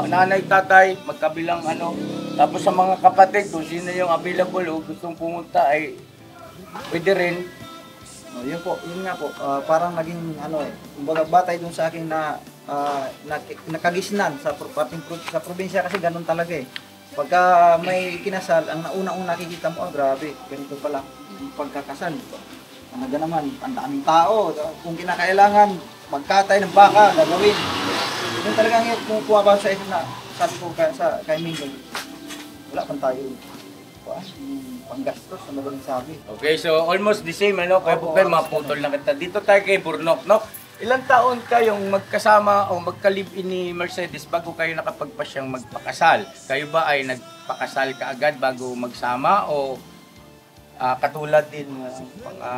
nanay, tatay, magkabilang tapos sa mga kapatid, kung sino yung available o gustong pumunta ay pwede rin. Yun nga po, parang naging kumbaga batay dun sa akin na nakagisnan sa probinsya kasi ganun talaga eh. Pagka may kinasal, ang nauna-una nakikita mo, grabe, ganito pala yung pagkakasal. Ano naman, ang daming tao, kung kinakailangan, magkatay ng baka, gagawin. Yun talagang yung kuha sa isip na, sabi ko kay Minggay, wala pang tayo. Panggastos, ano ba sabi? Okay, so almost the same, kaya po kayo maputol na kita. Dito tayo kay Burnok, no? Ilang taon kayong magkasama o magka-live-in ni Mercedes bago kayo nakapagpasyang magpakasal? Kayo ba ay nagpakasal kaagad bago magsama o katulad din mga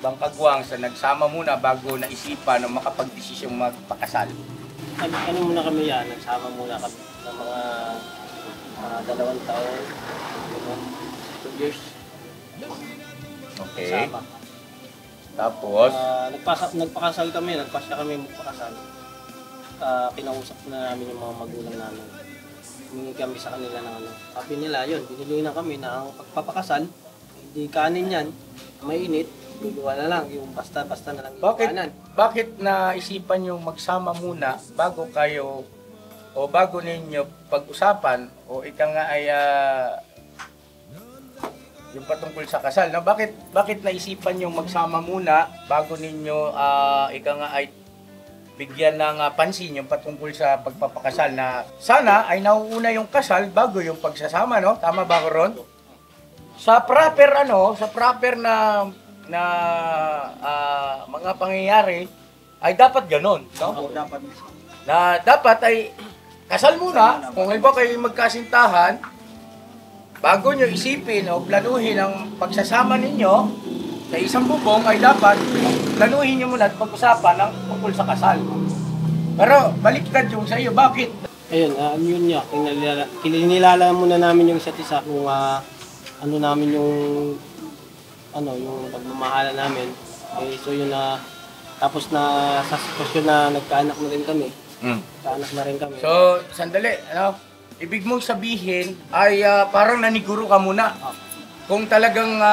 bangkagwang sa nagsama muna bago naisipan na makapag-desisyong magpakasal? Ano muna kami yan, nagsama muna kami ng mga 2 taon, 2 years. Okay. Nagsama. Tapos? Nagpakasal kami, nagpasya kami magpakasal. Kinausap na namin yung mga magulang namin. Humingi kami sa kanila ng sabi nila, yun, binili na kami na ang pagpapakasal, hindi kanin yan, mainit, luluwa na lang, yung basta-basta na lang yung kanan. Bakit naisipan yung magsama muna bago kayo o bago ninyo pag-usapan o ika nga ay yung patungkol sa kasal, no? Bakit naisipan yung magsama muna bago ninyo ika nga ay bigyan ng pansin yung patungkol sa pagpapakasal na sana ay nauuna yung kasal bago yung pagsasama, no? Tama ba ko ron? Sa proper na mga pangyayari ay dapat ganon, no? Na dapat ay kasal muna, kung halimbawa kayo magkasintahan, bago nyo isipin o planuhin ang pagsasama ninyo sa isang bubong ay dapat planuhin nyo muna at pag-usapan ang tungkol sa kasal. Pero baliktad yung sa iyo, bakit? Ayun, yun niya, kinilala muna namin yung isa't isa kung ano namin yung yung pagmamahalan namin. So yun na, tapos na sa sitwasyon na nagkaanak na rin kami. Nagkaanak na rin kami. So, sandali, ibig mong sabihin ay parang naniguro ka muna. Kung talagang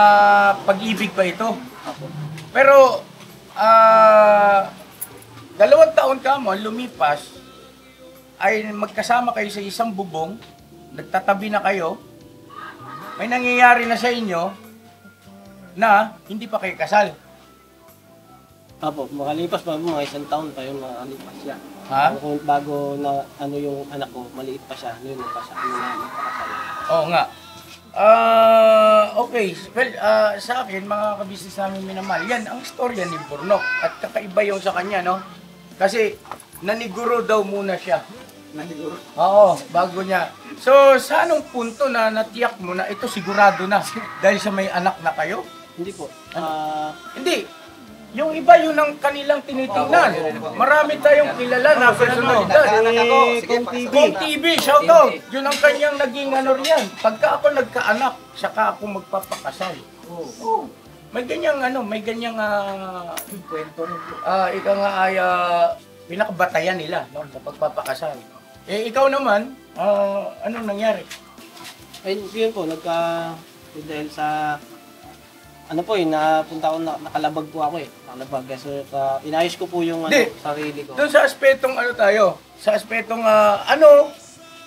pag-ibig pa ito. Pero, 2 taon ka mo, lumipas, ay magkasama kayo sa isang bubong, nagtatabi na kayo, may nangyayari na sa inyo na hindi pa kayo kasal. Apo, makalipas pa mga 1 taon pa yung nakalipas siya. Ha? Bago na yung anak ko, maliit pa siya, yun nagpakasal. Oo nga. Okay. Well, sa akin, mga kabisnes namin minamahal, yan ang istorya ni Burnok. At kakaiba yung sa kanya, no? Kasi naniguro daw muna siya. Naniguro? Oo, bago niya. So, sa anong punto na natiyak mo na ito sigurado na dahil sa may anak na kayo? Hindi po. Hindi. Yung iba yun ang kanilang tinitingnan. Marami tayong kilala na personalidad. Kong TV, shoutout. Yun ang kanyang naging ano riyan. Pagka ako nagkaanak, saka ako magpapakasal. May ganyang kwento. Ika nga ay pinakabatayan nila sa pagpapakasal. Ikaw naman, anong nangyari? Yun po, dahil sa napunta ako, nakalabag po ako nakalabag. Kasi inayos ko po yung sarili ko. Doon sa aspetong sa aspetong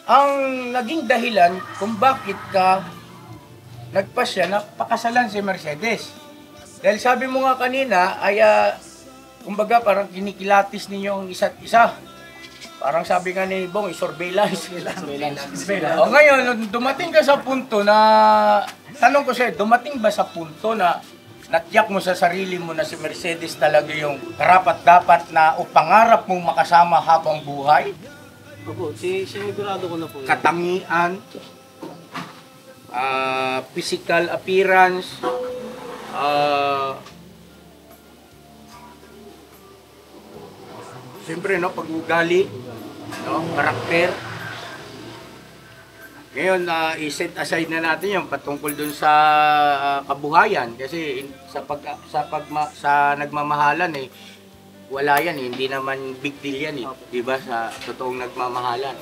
ang naging dahilan kung bakit ka nagpasya na pakasalan si Mercedes. Dahil sabi mo nga kanina ay kumbaga parang kinikilatis ninyo ang isa't isa. Parang sabi nga ni Bong, surveillance. O ngayon, dumating ka sa punto na, tanong ko sa'yo, dumating ba sa punto na natiyak mo sa sarili mo na si Mercedes talaga yung karapat-dapat na o pangarap mong makasama habang buhay? Opo, sinigurado ko na po. Katangian, physical appearance, siyempre, pag-ugali, karakter. Ngayon, i-set aside na natin yung patungkol dun sa kabuhayan. Kasi sa nagmamahalan, wala yan. Hindi naman big deal yan. Diba? Sa totoong nagmamahalan.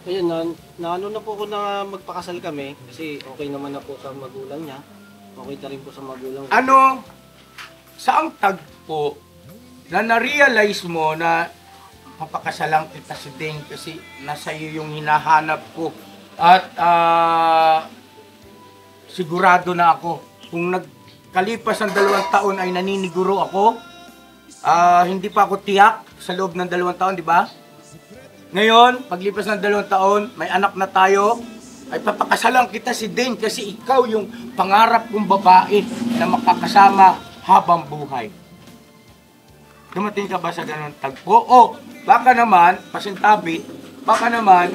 Ayun, naano na po ako na magpakasal kami. Kasi okay naman na po sa magulang niya. Okay na rin po sa magulang niya. Saang tagpo na na-realize mo na papakasalang kita si Ding kasi nasa iyo yung hinahanap ko at sigurado na ako kung nagkalipas ng 2 taon ay naniniguro ako, hindi pa ako tiyak sa loob ng 2 taon, di ba? Ngayon, paglipas ng 2 taon, may anak na tayo, ay papakasalang kita si Ding kasi ikaw yung pangarap kong babae na makakasama habang buhay. Dumating ka ba sa ganun tagpo? O baka naman, pasintabi, baka naman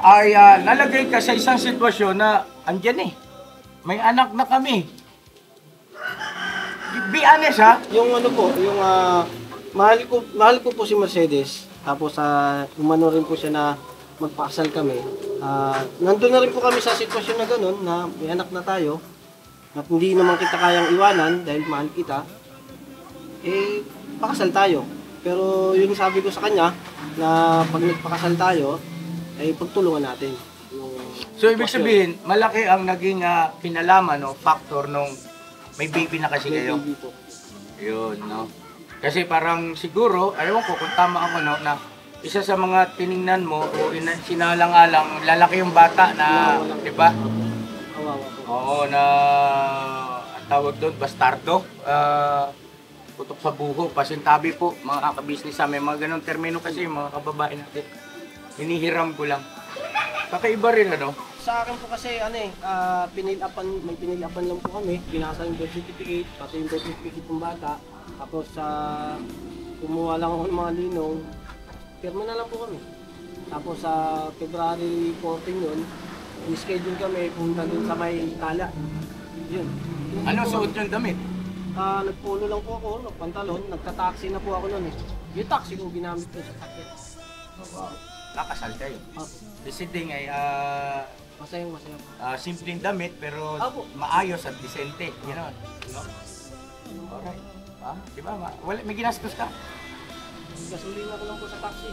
ay nalagay ka sa isang sitwasyon na andyan may anak na kami. Be honest yung yung mahal ko po si Mercedes. Tapos umano rin po siya na magpakasal kami. Nandun na rin po kami sa sitwasyon na ganun na may anak na tayo. At hindi naman kita kayang iwanan dahil mahal kita. Pakasal tayo. Pero yung sabi ko sa kanya na pag nagpakasal tayo, ay pagtulungan natin. So ibig sabihin, malaki ang naging pinalaman factor nung may baby na kasi kayo. Yun, no? Kasi parang siguro, ayaw ko kung tama ako, na isa sa mga tiningnan mo o sinalang-alang, lalaki yung bata na, di ba? Oo, na ang tawag doon, bastardo. Putok sa buho, pasintabi po, mga kabisnes sa may mga ganong termino kasi mga kababae natin. Hinihiram ko lang. Kakaiba rin Sa akin po kasi may pinilapan lang po kami. Pinasa yung birth certificate, pati yung birth certificate ng bata. Tapos kumuha lang ako ng mga linong. Pirma na lang po kami. Tapos sa February 14 yun, schedule kami punta dun sa may Tala. Yun. Ano suot yung damit? Nagpolo lang po ako, nagpantalon, nagta-taxi na po ako noon Yung taxi kong ginamit ko sa sakit. nakasal kayo. Visiting ay Masayang. simpleng damit pero maayos at disente. Gano'n. No? Alright. Di ba? Wala, may ginastos ka? Gasolina ko lang po sa taxi.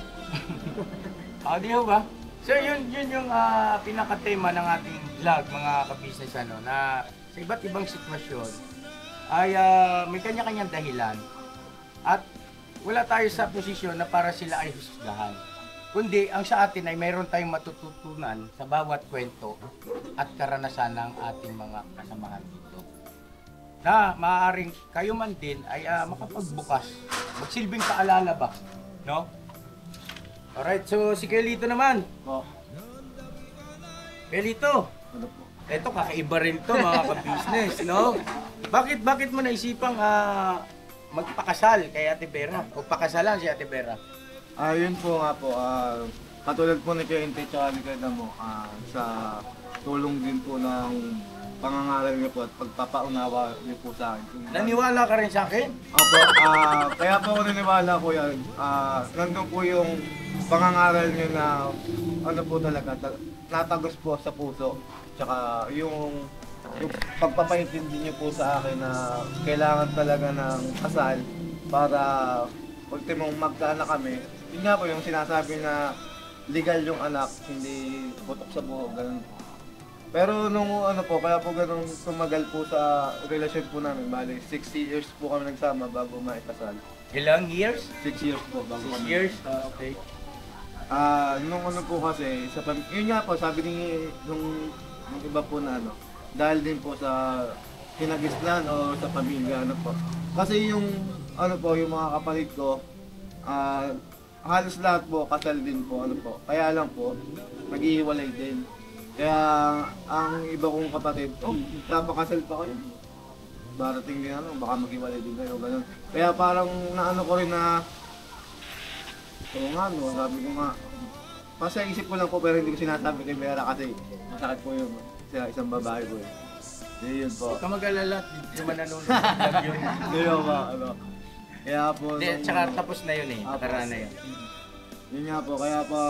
Di ba? So yun yung pinaka-tema ng ating vlog, mga ka-business, na sa iba't ibang sitwasyon ay may kanya-kanyang dahilan at wala tayo sa posisyon na para sila ay husgahan. Kundi ang sa atin ay mayroon tayong matututunan sa bawat kwento at karanasan ng ating mga kasamahan dito. Na maaaring kayo man din ay makapagbukas, magsilbing paalala ba, no? Alright, so si Kelito naman. Kelito, eto kakaiba rin to mga ka-business, no? Bakit mo naisipang magpakasal kay Ate Vera o pakasalan si Ate Vera? Yun po nga po, katulad po ni Kuya Inte tsaka ni Kuya Damo, sa tulong din po ng pangangaral niyo po at pagpapaunawa niyo po sa akin. Naniwala ka rin sa akin? Opo, kaya po ako naniwala po yan. Nandun po yung pangangaral niyo na ano po talaga, natagos po sa puso. Tsaka yung pagpapaintindi niyo po sa akin na kailangan talaga ng kasal para ultimong magkaanak kami. Yun nga po yung sinasabi na legal yung anak, hindi putok sa buhok, ganun po. Pero nung ano po, kaya po ganun tumagal po sa relasyon po namin, bali 6 years po kami nagsama bago maikasal. Ilang years? 6 years po bago 6 kami. years? Okay. Nung ano po kasi, yun nga po, sabi nung iba po na dahil din po sa kinagisnan o sa pamilya, po. Kasi yung yung mga kapatid ko, halos lahat po kasal din po, Kaya lang po, naghihiwalay din. Kaya ang iba kong kapatid, napakasal pa kayo. Barating din baka maghiwalay din kayo, ganun. Kaya parang naano ko rin na, sabi ko nga, kasi isip ko lang po pero hindi ko sinasabi kay Vera kasi masakit po yung isang babae po eh. Yun po. Huwag ka mag-alala, hindi naman nanonood ng yun. Yun ba, Kaya po... Tsaka tapos na yun nakaraan na yun. Yun nga po, kaya pa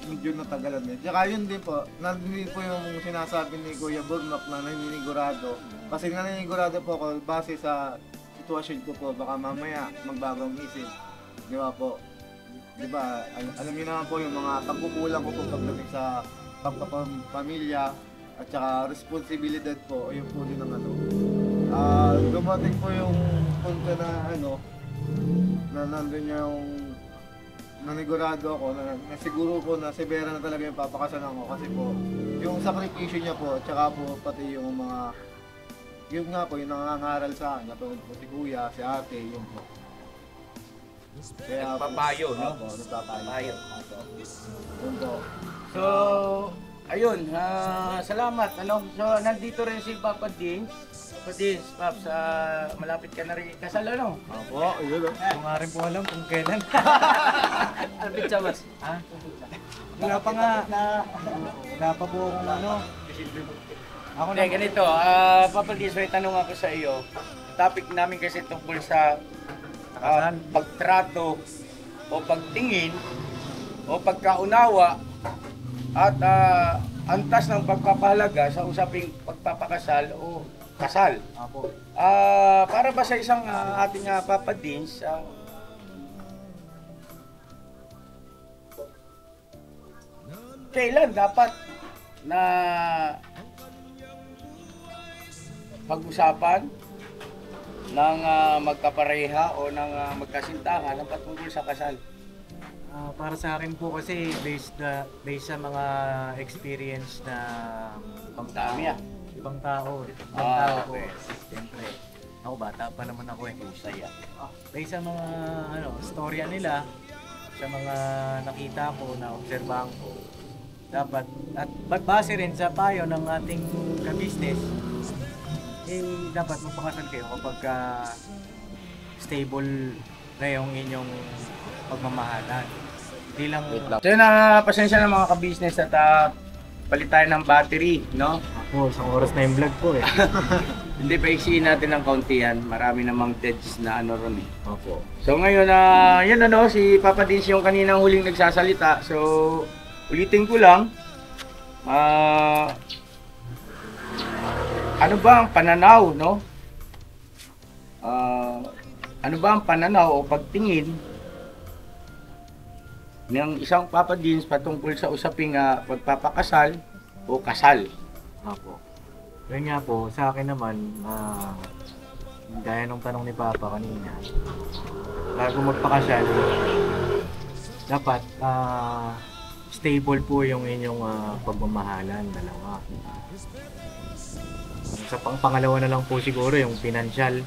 medyo natagalan din. Tsaka yun din po, nandun po yung sinasabi ni Kuya Burnok na naninigurado. Kasi naninigurado po ako base sa sitwasyon ko po, baka mamaya magbagong isip. Di ba po? Di ba, alam niyo naman po yung mga pagkukulang ko po pagdating sa pagpapamilya at saka responsibilidad po, yun po din ang dumating po yung punto na na nandun yung nanigurado ako na siguro po na si Vera na talaga yung papakasalan ko kasi po yung sakripisyo niya po at saka po pati yung mga yung nga po yung nangangaral sa akin natulad po si Kuya, si Ate, yun po. Kaya nagpapayo, no? Opo, nagpapayo. Yun po. So, ayun, salamat. So, nandito rin si Papa Dins. Papa Dins, Paps, malapit ka na rin kasal, Opo, yun. Kung nga rin po alam kung kailan. Ano pizza, mas? Wala pa nga. Wala pa po akong Ako na ganito, Papa Dins, may tanong ako sa iyo. Topic namin kasi tungkol sa pagtrato o pagtingin o pagkaunawa at antas ng pagpapahalaga sa usaping pagpapakasal o kasal. Para ba sa isang ating Papa Dins, kailan dapat na pag-usapan ng magkapareha o ng magkasintahan ang patungkol sa kasal? Para sa akin po kasi based sa mga experience na ibang tao. Ibang tao po. Siyempre, ako bata pa naman ako Usaya. Based sa mga storya nila, sa mga nakita ko, na obserbahan ko, dapat at base rin sa payo ng ating ka-business, dapat magpakasal kayo kapag stable na yung inyong pagmamahalan. Hindi lang... So pasensya na mga ka-business at palit tayo ng battery, no? Isang oras na yung vlog po eh. Hindi, paiksiin natin ng kaunti yan. Marami namang deads na ron eh. Opo. So ngayon, yan si Papa Dins yung kaninang huling nagsasalita. So, ulitin ko lang, ano ba ang pananaw, no? Ano ba ang pananaw o pagtingin ng isang Papa Dins patungkol sa usaping pagpapakasal o kasal? Opo. Yun nga po, sa akin naman, gaya ng tanong ni Papa kanina, bago magpakasal, dapat stable po yung inyong pagmamahalan, dalawa. Sa pangalawa na lang po siguro yung financial.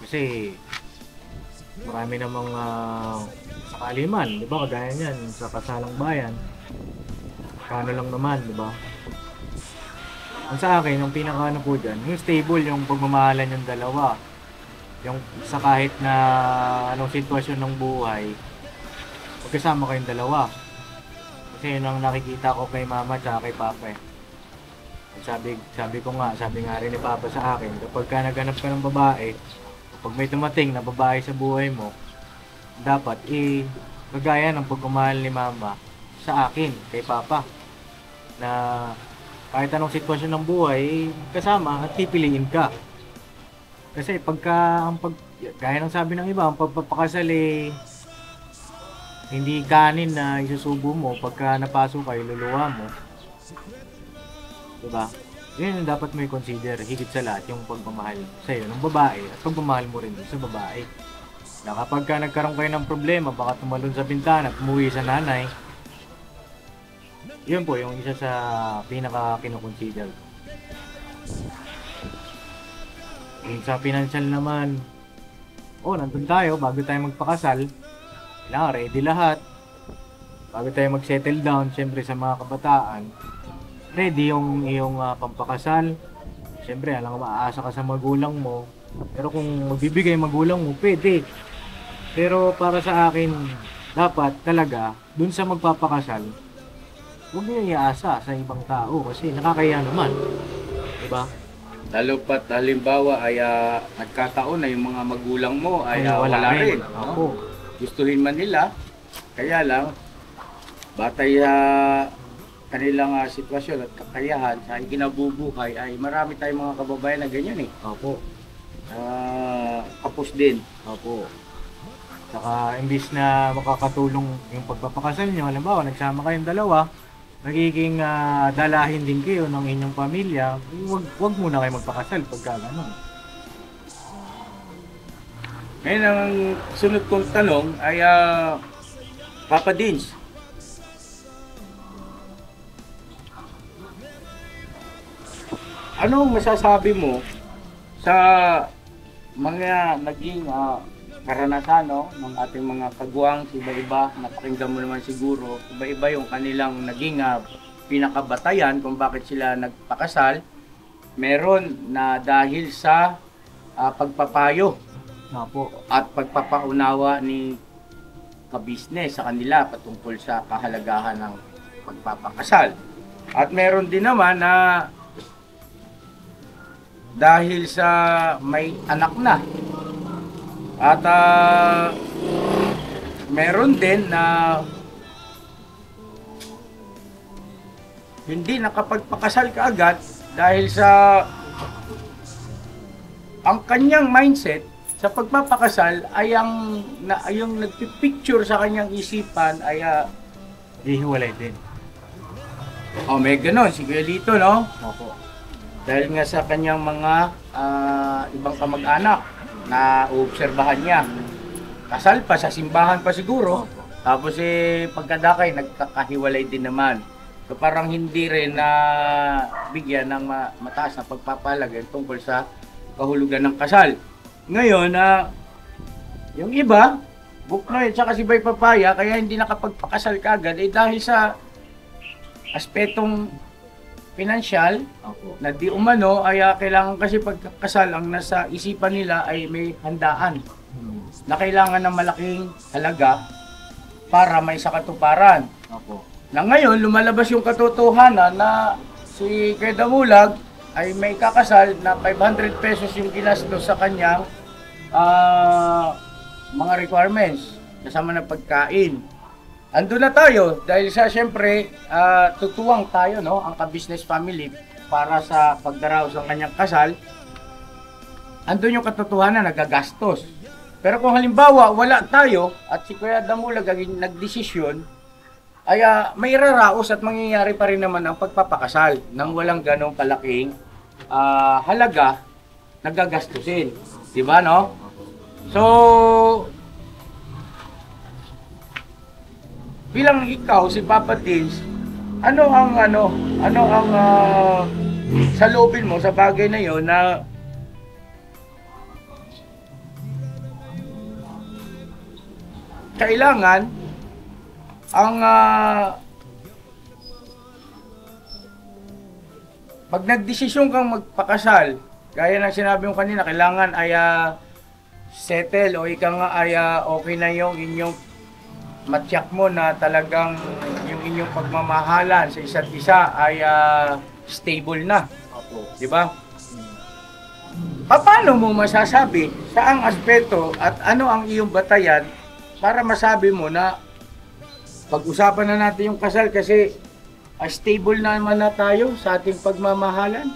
Kasi marami namang sakaliman, di ba? Kagaya niyan, sa kasalang bayan. Kano lang naman, di ba? Ang sa akin, yung pinaka po dyan, yung stable yung pagmamahalan yung dalawa. Yung sa kahit na anong sitwasyon ng buhay, magkasama kayong dalawa. Kasi yun ang nakikita ko kay Mama at kay Papa eh. Sabi nga rin ni Papa sa akin, kapag ka naghanap ka ng babae, kapag may tumating na babae sa buhay mo, dapat kagaya ng pagmamahal ni Mama sa akin, kay Papa, na kahit anong sitwasyon ng buhay, kasama at pipiliin ka. Kasi gaya ng sabi ng iba, ang pagpapakasal hindi kanin na isusubo mo pagka napasok kayo, luluwa mo. Diba? Yun yung dapat mo i-consider, higit sa lahat, yung pagmamahal sa'yo ng babae at pagmamahal mo rin sa babae. Na kapag ka nagkaroon kayo ng problema, baka tumalon sa bintana at umuwi sa nanay, yun po yung isa sa pinaka kino-consider. Yung sa financial naman, nandun tayo bago tayo magpakasal, kailangan ready lahat. Bago tayo mag-settle down, syempre sa mga kabataan, ready yung iyong pampakasal. Syempre, alam ko, maaasa ka sa magulang mo. Pero kung magbibigay magulang mo, pwede. Pero para sa akin, dapat talaga, dun sa magpapakasal, huwag niyo iaasa sa ibang tao kasi nakakaya naman. Diba? Lalo pat halimbawa ay nagkataon na yung mga magulang mo ay wala rin. No? Gustuhin man nila, kaya lang, batay kanilang sitwasyon at kakayahan sa ikinabubuhay ay marami tayong mga kababayan na ganyan eh. Opo. Kapos din. Opo. Saka imbis na makakatulong yung pagpapakasal nyo, halimbawa nagsama kayong dalawa, nagiging dalahin din kayo ng inyong pamilya, wag muna kayo magpakasal pagka gano'n. Ngayon ang sunod kong tanong ay Papa Dins, anong masasabi mo sa mga naging karanasan ng ating mga kagwang, iba-iba, napakinggan mo naman siguro, iba-iba yung kanilang naging pinakabatayan kung bakit sila nagpakasal. Meron na dahil sa pagpapayo at pagpapaunawa ni kabisnes sa kanila patungkol sa kahalagahan ng pagpapakasal. At meron din naman na dahil sa may anak na. At meron din na hindi nakapagpakasal kaagad dahil sa ang kanyang mindset sa pagpapakasal ay yung nagpipicture sa kanyang isipan ay hihiwalay din. May ganon, si Kuya Lito, no? Opo. Dahil nga sa kanyang mga ibang kamag-anak na uobserbahan niya. Kasal pa, sa simbahan pa siguro. Tapos pagkadakay, nagkakahiwalay din naman. So parang hindi rin na bigyan ng mataas na pagpapahalaga tungkol sa kahulugan ng kasal. Ngayon, yung iba, Buknoy at saka si Bay Papaya, kaya hindi nakapagpakasal kagad dahil sa aspetong pinansyal na di umano ay kailangan kasi pagkakasal ang nasa isipan nila ay may handaan na kailangan ng malaking halaga para may sakatuparan. Na ngayon lumalabas yung katotohanan na si Kuya Damulag ay may kakasal na 500 pesos yung ginastos sa kanyang mga requirements kasama ng pagkain. ando na tayo dahil sa syempre tutuwang tayo, no, ang ka-business family para sa pagdaraos ng kanyang kasal. Andun yung katotohanan, nagagastos. Pero kung halimbawa wala tayo at si Kuya Damulag nagdesisyon, ay may raraos at mangyayari pa rin naman ang pagpapakasal nang walang ganong kalaking halaga na gagastusin. Diba, no? So, bilang ikaw, si Papa Tins, ano ang saloobin mo sa bagay na yon na kailangan ang pag nagdesisyon kang magpakasal, gaya ng sinabi mo kanina, kailangan ay settle o ika nga ay okay na yung inyong matyak mo na talagang yung inyong pagmamahalan sa isa't isa ay stable na. Di ba? Paano mo masasabi saang aspeto at ano ang iyong batayan para masabi mo na pag-usapan na natin yung kasal kasi stable naman na tayo sa ating pagmamahalan?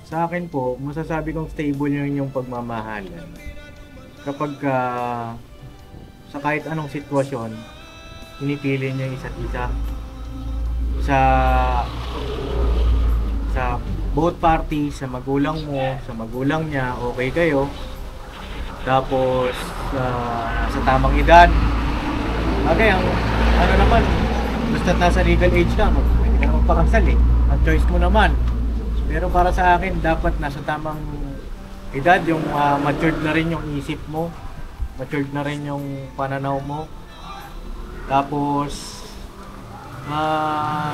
Sa akin po, masasabi kong stable yung pagmamahalan. Kapag sa kahit anong sitwasyon, pinipili niyo isa't isa. Sa both parties, sa magulang mo, sa magulang niya, okay kayo. Tapos sa tamang edad. Okay, ang ano naman, basta nasa legal age ka, pwede ka na magpakasal eh. Ang choice mo naman. Pero para sa akin, dapat nasa tamang edad, yung matured na rin yung isip mo, matured na rin yung pananaw mo. Tapos,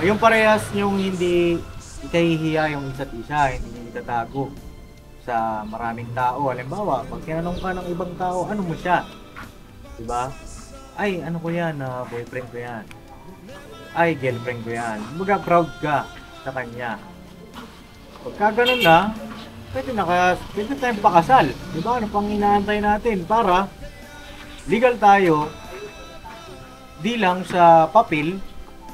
yung parehas yung hindi ikahihiya yung isa't isa, hindi nyo itatago sa maraming tao. Halimbawa, pag tinanong ka ng ibang tao, ano mo siya? Diba? Ay, ano ko yan? Boyfriend ko yan. Ay, girlfriend ko yan. Kumbaga, proud ka sa kanya. Pagka ganun na, pwede tayong pakasal. Diba? Ano pang inaantay natin? Para legal tayo, di lang sa papel,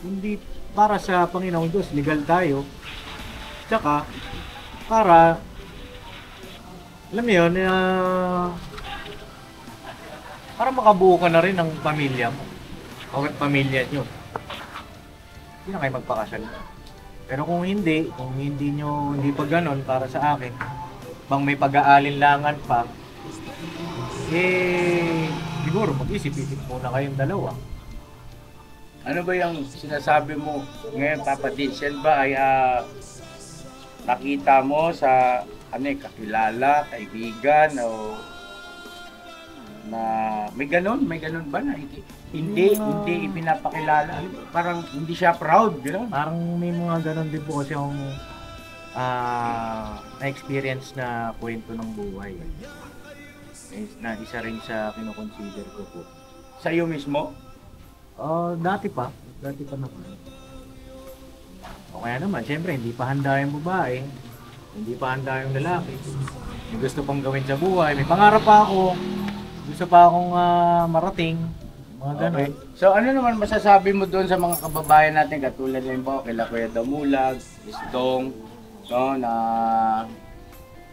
hindi para sa Panginoong Diyos, legal tayo. Tsaka, para alam mo yun, para makabuo ka na rin ng pamilya mo. O pamilya nyo. Hindi na kayo magpakasal. Pero kung hindi pa ganon para sa akin, bang may pag-aalinlangan pa, siguro mag-isip-isip muna kayong dalawa. Ano ba yung sinasabi mo ngayon, Papa Tins? Yan ba ay nakita mo sa kakilala, kaibigan, o na may ganun ba na hindi ipinapakilala? Parang hindi siya proud, gano'n? Parang may mga ganun din po kasi yung na-experience na kwento ng buhay. Na isa rin sa kinoconsider ko po. Sa iyo mismo? Dati pa naman. O kaya naman, syempre, hindi pa handa yung babae, hindi pa handa yung lalaki. May gusto pang gawin sa buhay, may pangarap pa ako, gusto pa akong marating, mga ganun. Okay. So ano naman masasabi mo doon sa mga kababayan natin, katulad ng po, kila Kuya Damulag, Isdong, no, na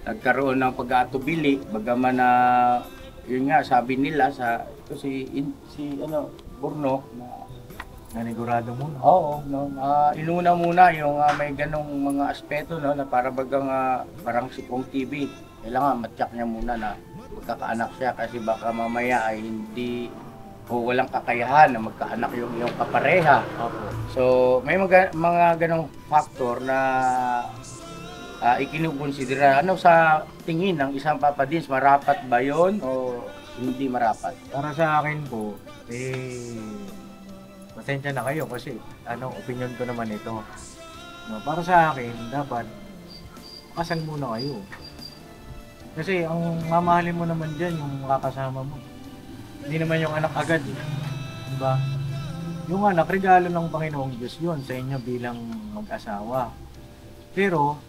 nagkaroon ng pag-aatubili, bagaman na yun nga sabi nila sa ito si Burno na nanigurado muna. Oo, no. Inuna muna yung may ganong mga aspeto, no, na para bagang parang si Pong TV. Kailangan matyak niya muna na magkakaanak siya kasi baka mamaya ay hindi o walang kakayahan na magkaanak yung iyong kapareha. So, may mga ganong factor na ikinukonsidera. Ano sa tingin ng isang Papa Tins, marapat ba yun o hindi marapat? Para sa akin po, pasensya na kayo kasi opinion ko naman ito. No, para sa akin, dapat kasal muna kayo. Kasi ang mamahalin mo naman dyan, yung makakasama mo. Hindi naman yung anak agad. Diba? Yung anak, regalo ng Panginoong Diyos yun sa inyo bilang mag-asawa. Pero,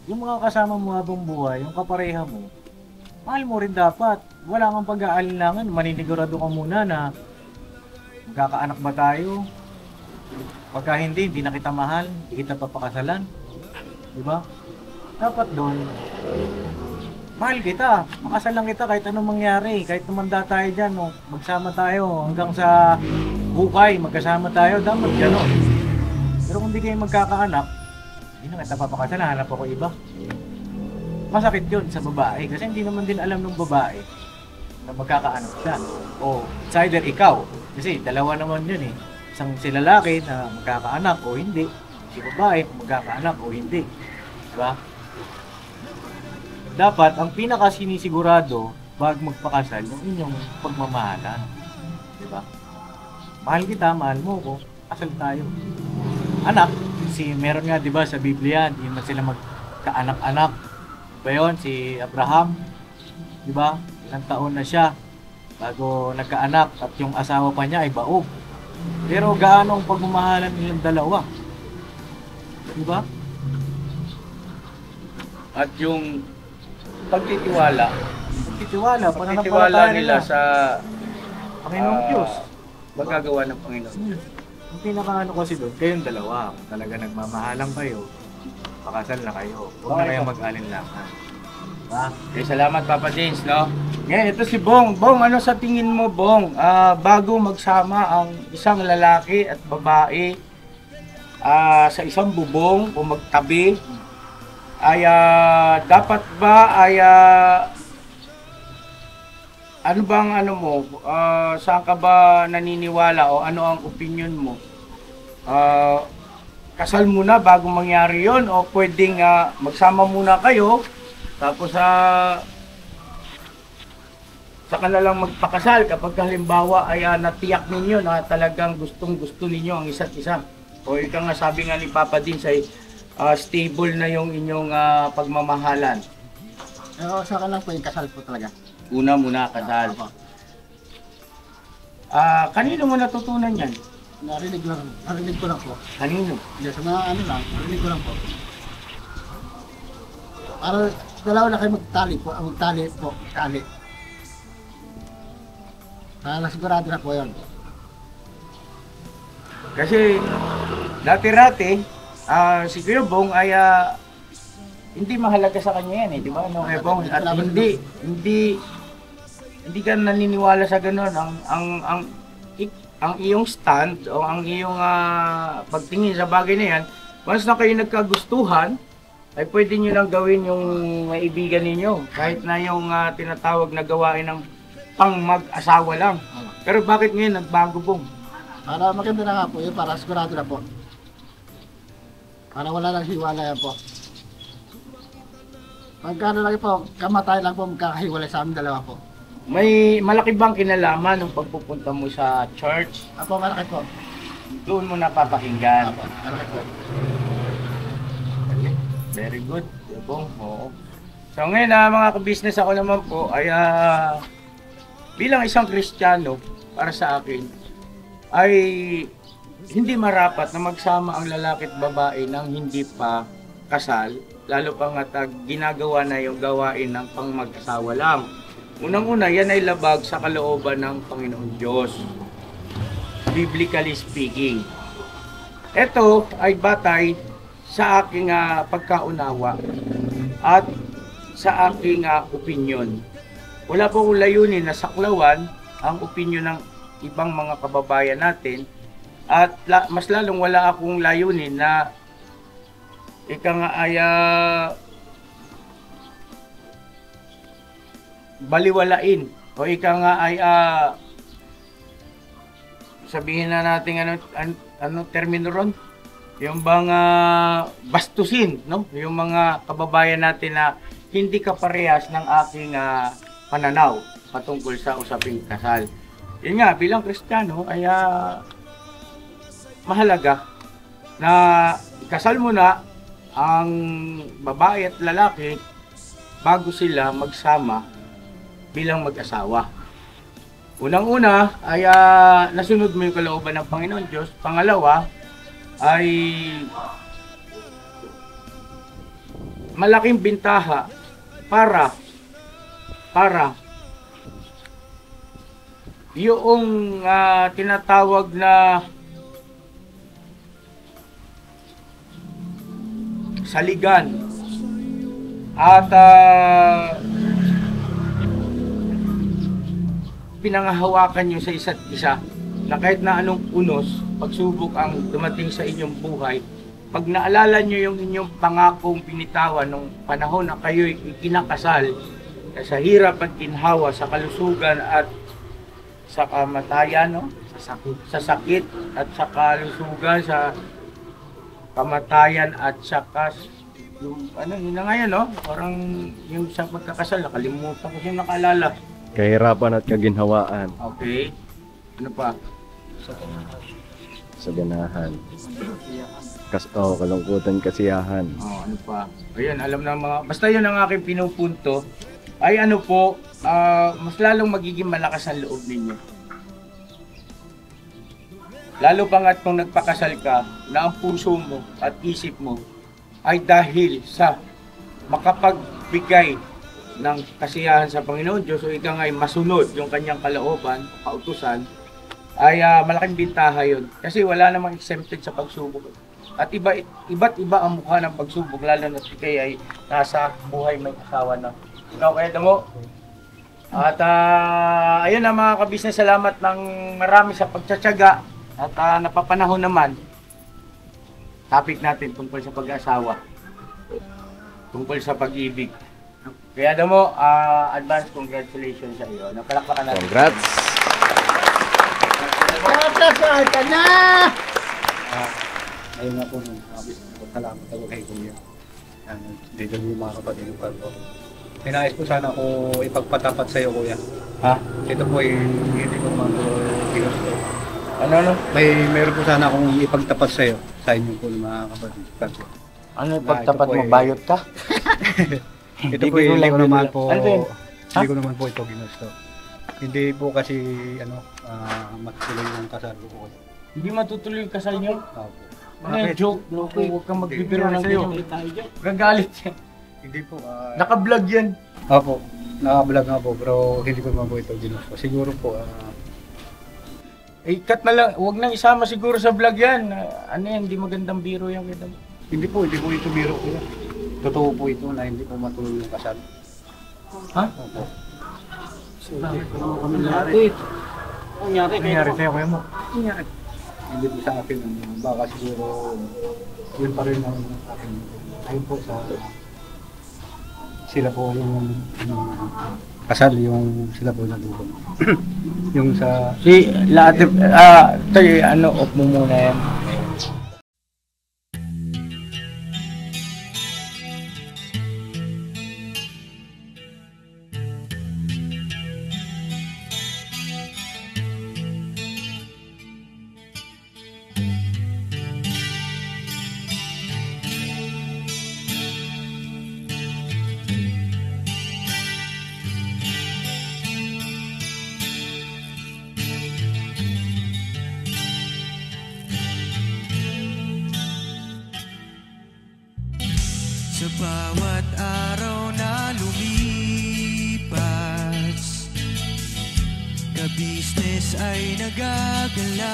yung mga kasama mo habang buhay, yung kapareha mo, mahal mo rin dapat. Wala kang pag-aalinlangan, maninigurado ka muna na Magkakaanak ba tayo? Pagka hindi na kita mahal, hindi kita papakasalan. Di ba? Dapat doon, mahal kita, makasalan kita kahit anong mangyari, kahit tumanda tayo dyan, magsama tayo hanggang sa bukay, magkasama tayo, dapat gano'n. Pero kung di kayo magkakaanak, hindi na kita papakasalan, hanap ako iba. Masakit yun sa babae kasi hindi naman din alam ng babae na magkakaanak siya. O it's either ikaw, kasi dalawa naman yun eh. Isang si lalaki na magkakaanak o hindi, si babae magkakaanak o hindi. Diba? Dapat ang pinaka-sinisigurado bago magpakasal yung inyong pagmamahalan. Diba? Mahal kita, mahal mo ko, kasal tayo. Anak, meron nga diba sa Biblia, hindi man sila magkaanak-anak. Ba yun, si Abraham, diba? Ilang taon na siya bago nagkaanak at yung asawa pa niya ay baog. Pero gaano ang pagmamahalan nilang dalawa? Diba? At yung pagtitiwala pananampalataya nila sa Panginoong Diyos. Magagawa ng Panginoon. Ang pinakaano kasi doon, kayong dalawa, kung talaga nagmamahalan kayo, pakasal na kayo. Huwag na kayong mag-alinlangan. Diba? Okay, salamat Papa James, no? Ngayon, ito si Bong. Bong, ano sa tingin mo, Bong? Bago magsama ang isang lalaki at babae sa isang bubong o magtabi, ay dapat ba ay ano bang ano mo, saan ka ba naniniwala o ano ang opinion mo? Kasal muna bago mangyari yon o pwedeng magsama muna kayo tapos saka na lang magpakasal kapag halimbawa ay natiyak ninyo na talagang gustong-gusto ninyo ang isa't isa. O ika nga sabi nga ni Papa din sa stable na yung inyong pagmamahalan. Sa akin lang po yung kasal po talaga. Una muna kasal. Kanino mo natutunan yan? Narinig ko lang po. Kanino? Hindi, sa mga ano lang, narinig ko lang po. Para dalawa na kayo magtali po, tali. Sigurado na po yun. Kasi dati-rati, si Kuya Bong ay hindi mahalaga sa kanya yan eh, di ba? No, Kuya Bong? At hindi ka naniniwala sa ganun. Ang iyong stand o ang iyong pagtingin sa bagay na yan, once na kayo nagkagustuhan, ay pwede nyo lang gawin yung maibigan ninyo. Kahit na yung tinatawag na gawain ng pang mag-asawa lang. Pero bakit ngayon nagbago, Bong? Para maganda na nga po yun, para sigurado na po. Para wala lang hiwala yan po. Pagkano lang po, kamatay lang po magkakahiwalay sa amin dalawa po. May malaki bang kinalaman ng pagpupunta mo sa church? Apo, malaki po. Doon mo napapakinggan. Apo, malaki po. Very good. Bong, oo. So ngayon mga ka-business, ako naman po ay bilang isang Kristiyano, para sa akin, ay hindi marapat na magsama ang lalaki at babae nang hindi pa kasal, lalo pa nga ginagawa na yung gawain ng pang mag-asawa lang. Unang-una, yan ay labag sa kalooban ng Panginoon Diyos, biblically speaking. Ito ay batay sa aking pagkaunawa at sa aking opinion. Wala po akong layunin na saklawan ang opinion ng ibang mga kababayan natin at mas lalong wala akong layunin na ika nga ay baliwalain o ika nga ay sabihin na natin ano termino ron, yung bang bastusin, no? Yung mga kababayan natin na hindi kaparehas ng aking pananaw patungkol sa usaping kasal. Yun nga, bilang Kristiyano ay mahalaga na ikasal mo na ang babae at lalaki bago sila magsama bilang mag-asawa. Unang-una ay nasunod mo yung kalooban ng Panginoon Diyos. Pangalawa ay malaking bintaha para yung tinatawag na saligan at pinangahawakan nyo sa isa't isa na kahit na anong unos, pagsubok ang dumating sa inyong buhay, pag naalala nyo yung inyong pangakong binitawan nung panahon na kayo'y ikinakasal, sa hirap at ginhawa, sa kalusugan at sa kamatayan, no? Sa sakit at sa kalusugan, sa kamatayan at saka yung yun na ngayon, no? Parang yung sa pagkakasal, nakalimutan ko yung nakalala. Kahirapan at kaginhawaan. Okay. Ano pa? Sa ganahan. Kalungkutan, kasiyahan. Ano pa? Ayun, alam na mga... Basta yun ang aking pinupunto. Ay ano po, mas lalong magiging malakas ang loob ninyo. Lalo pa nga't kung nagpakasal ka, na ang puso mo at isip mo ay dahil sa makapagbigay ng kasiyahan sa Panginoon Diyos o ika nga'y masunod yung kanyang kalooban, kautusan, ay malaking bintaha yun. Kasi wala namang exempted sa pagsubok. At iba't iba ang mukha ng pagsubok, lalo na si Kay ay nasa buhay may asawa na. Ikaw kaya mo. At ayun na mga kabisnes, salamat ng marami sa pagtsatsaga. At napapanahon naman, topic natin tungkol sa pag-asawa, tungkol sa pag-ibig. Kaya mo, advance congratulations sa iyo. Napalakpakan natin. Congrats! Congrats ka na! Ayun nga po, salamat ako kay Kuya. Dito yung mga kapatid ko. Pinais ko sana ako ipagpatapat sa iyo, Kuya. Ha? Ito po hindi ko naman po ginusto. Ano? Meron po sana akong ipagtapat sa iyo, sa inyo po mga kapatid. Ano ipagtapat mo? Bayot ka? Ito po hindi ko naman po, hindi ko naman po ito ginusto. Hindi po kasi matutuloy yung kasal ko. Hindi matutuloy yung kasal niyo? Opo. Joke, no? Huwag kang magbibiro ng ganyan. Gagalit yan. Hindi po. Naka-vlog yan. Opo, naka-vlog nga po, pero hindi ko naman po ito ginusto. Siguro po, cut na lang, huwag nang isama siguro sa vlog yan. Ano yan, hindi magandang biro yan. Hindi po ito biro ko yan. Totoo po ito na hindi po matuloy yung kasal. Ha? Opo. Bakit po naman kami nangyari? Nangyari sa'yo kuya mo? Nangyari. Hindi po sa akin, baka siguro yun pa rin ang akin. Ayun po sa sila po yung kasal, yung sila po nag-uwan. Yung sa... Si lahat, tayo, off mo muna yan. Sa bawat araw na lumipas, ka-business ay nagagalak.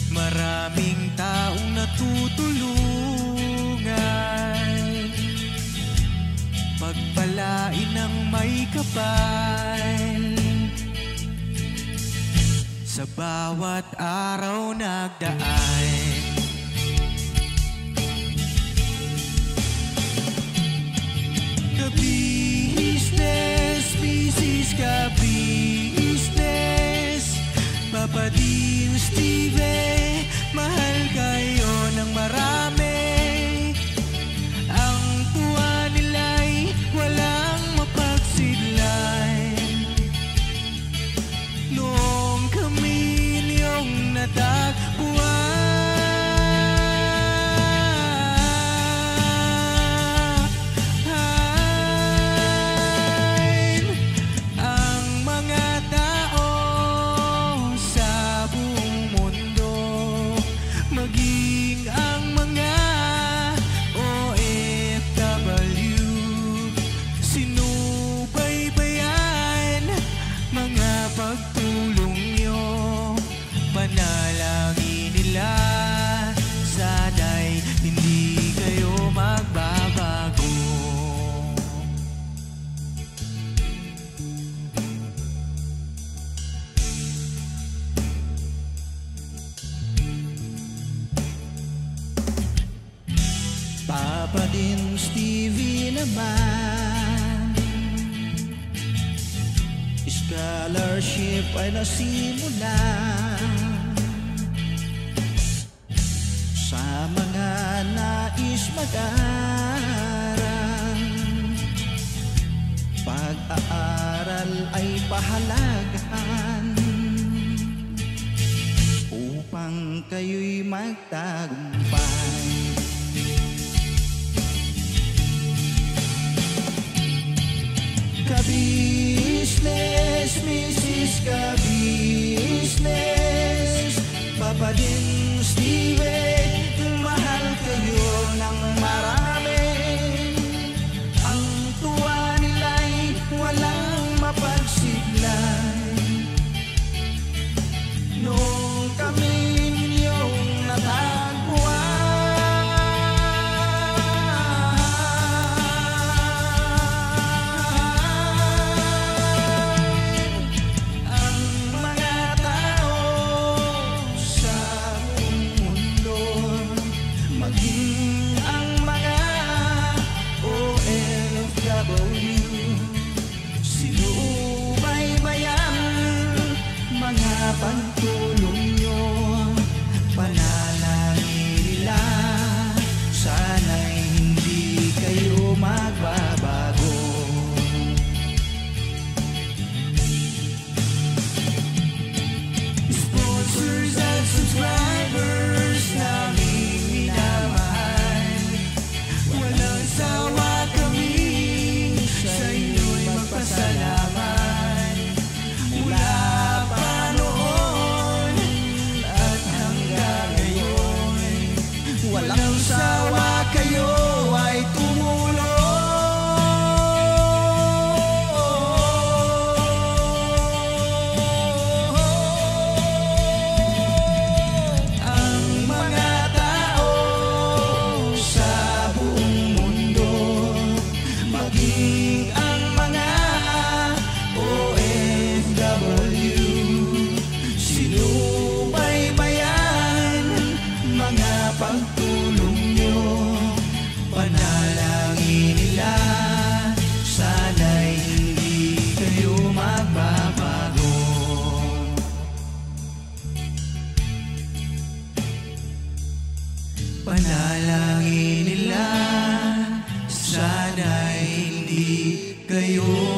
Maraming taong natutulungan, pagpalain ng may kapal. Sa bawat araw nagdaan, business, ka-business, Papadin Steve, mahal kayo ng marami. Ang tuwa nila'y walang mapagsidlan. Noong kami niyong natagpuan, ang mga tao sa buong mundo pagtulong nyo, panalangin nila, sana'y hindi kayo magbabago. Papa din Stevie naman, scholarship ay nasimula sa mga nais mag-aral. Pag-aaral ay pahalagahan upang kayo'y magtagumpay. Ka-business, Mrs. Ka-business, Papa din Steve, mahal kayo ng marami. Ang tuwa nila'y walang mapagsiglay. Nung kami ninyong natagpuan, pagtulong nyo, panalangin nila, sana'y hindi kayo magbabago. Sponsors at subscribers namin minamahal, walang sawa kami sa inyo'y magpasalamat. Mula walang sawa kayo ay tumulong. Ang mga tao sa buong mundo, maging ang mga OFW, sinubaybayan mga pagtulong nyo, panalangin nila, sana'y hindi kayo magbabago. Panalangin nila, sana'y hindi kayo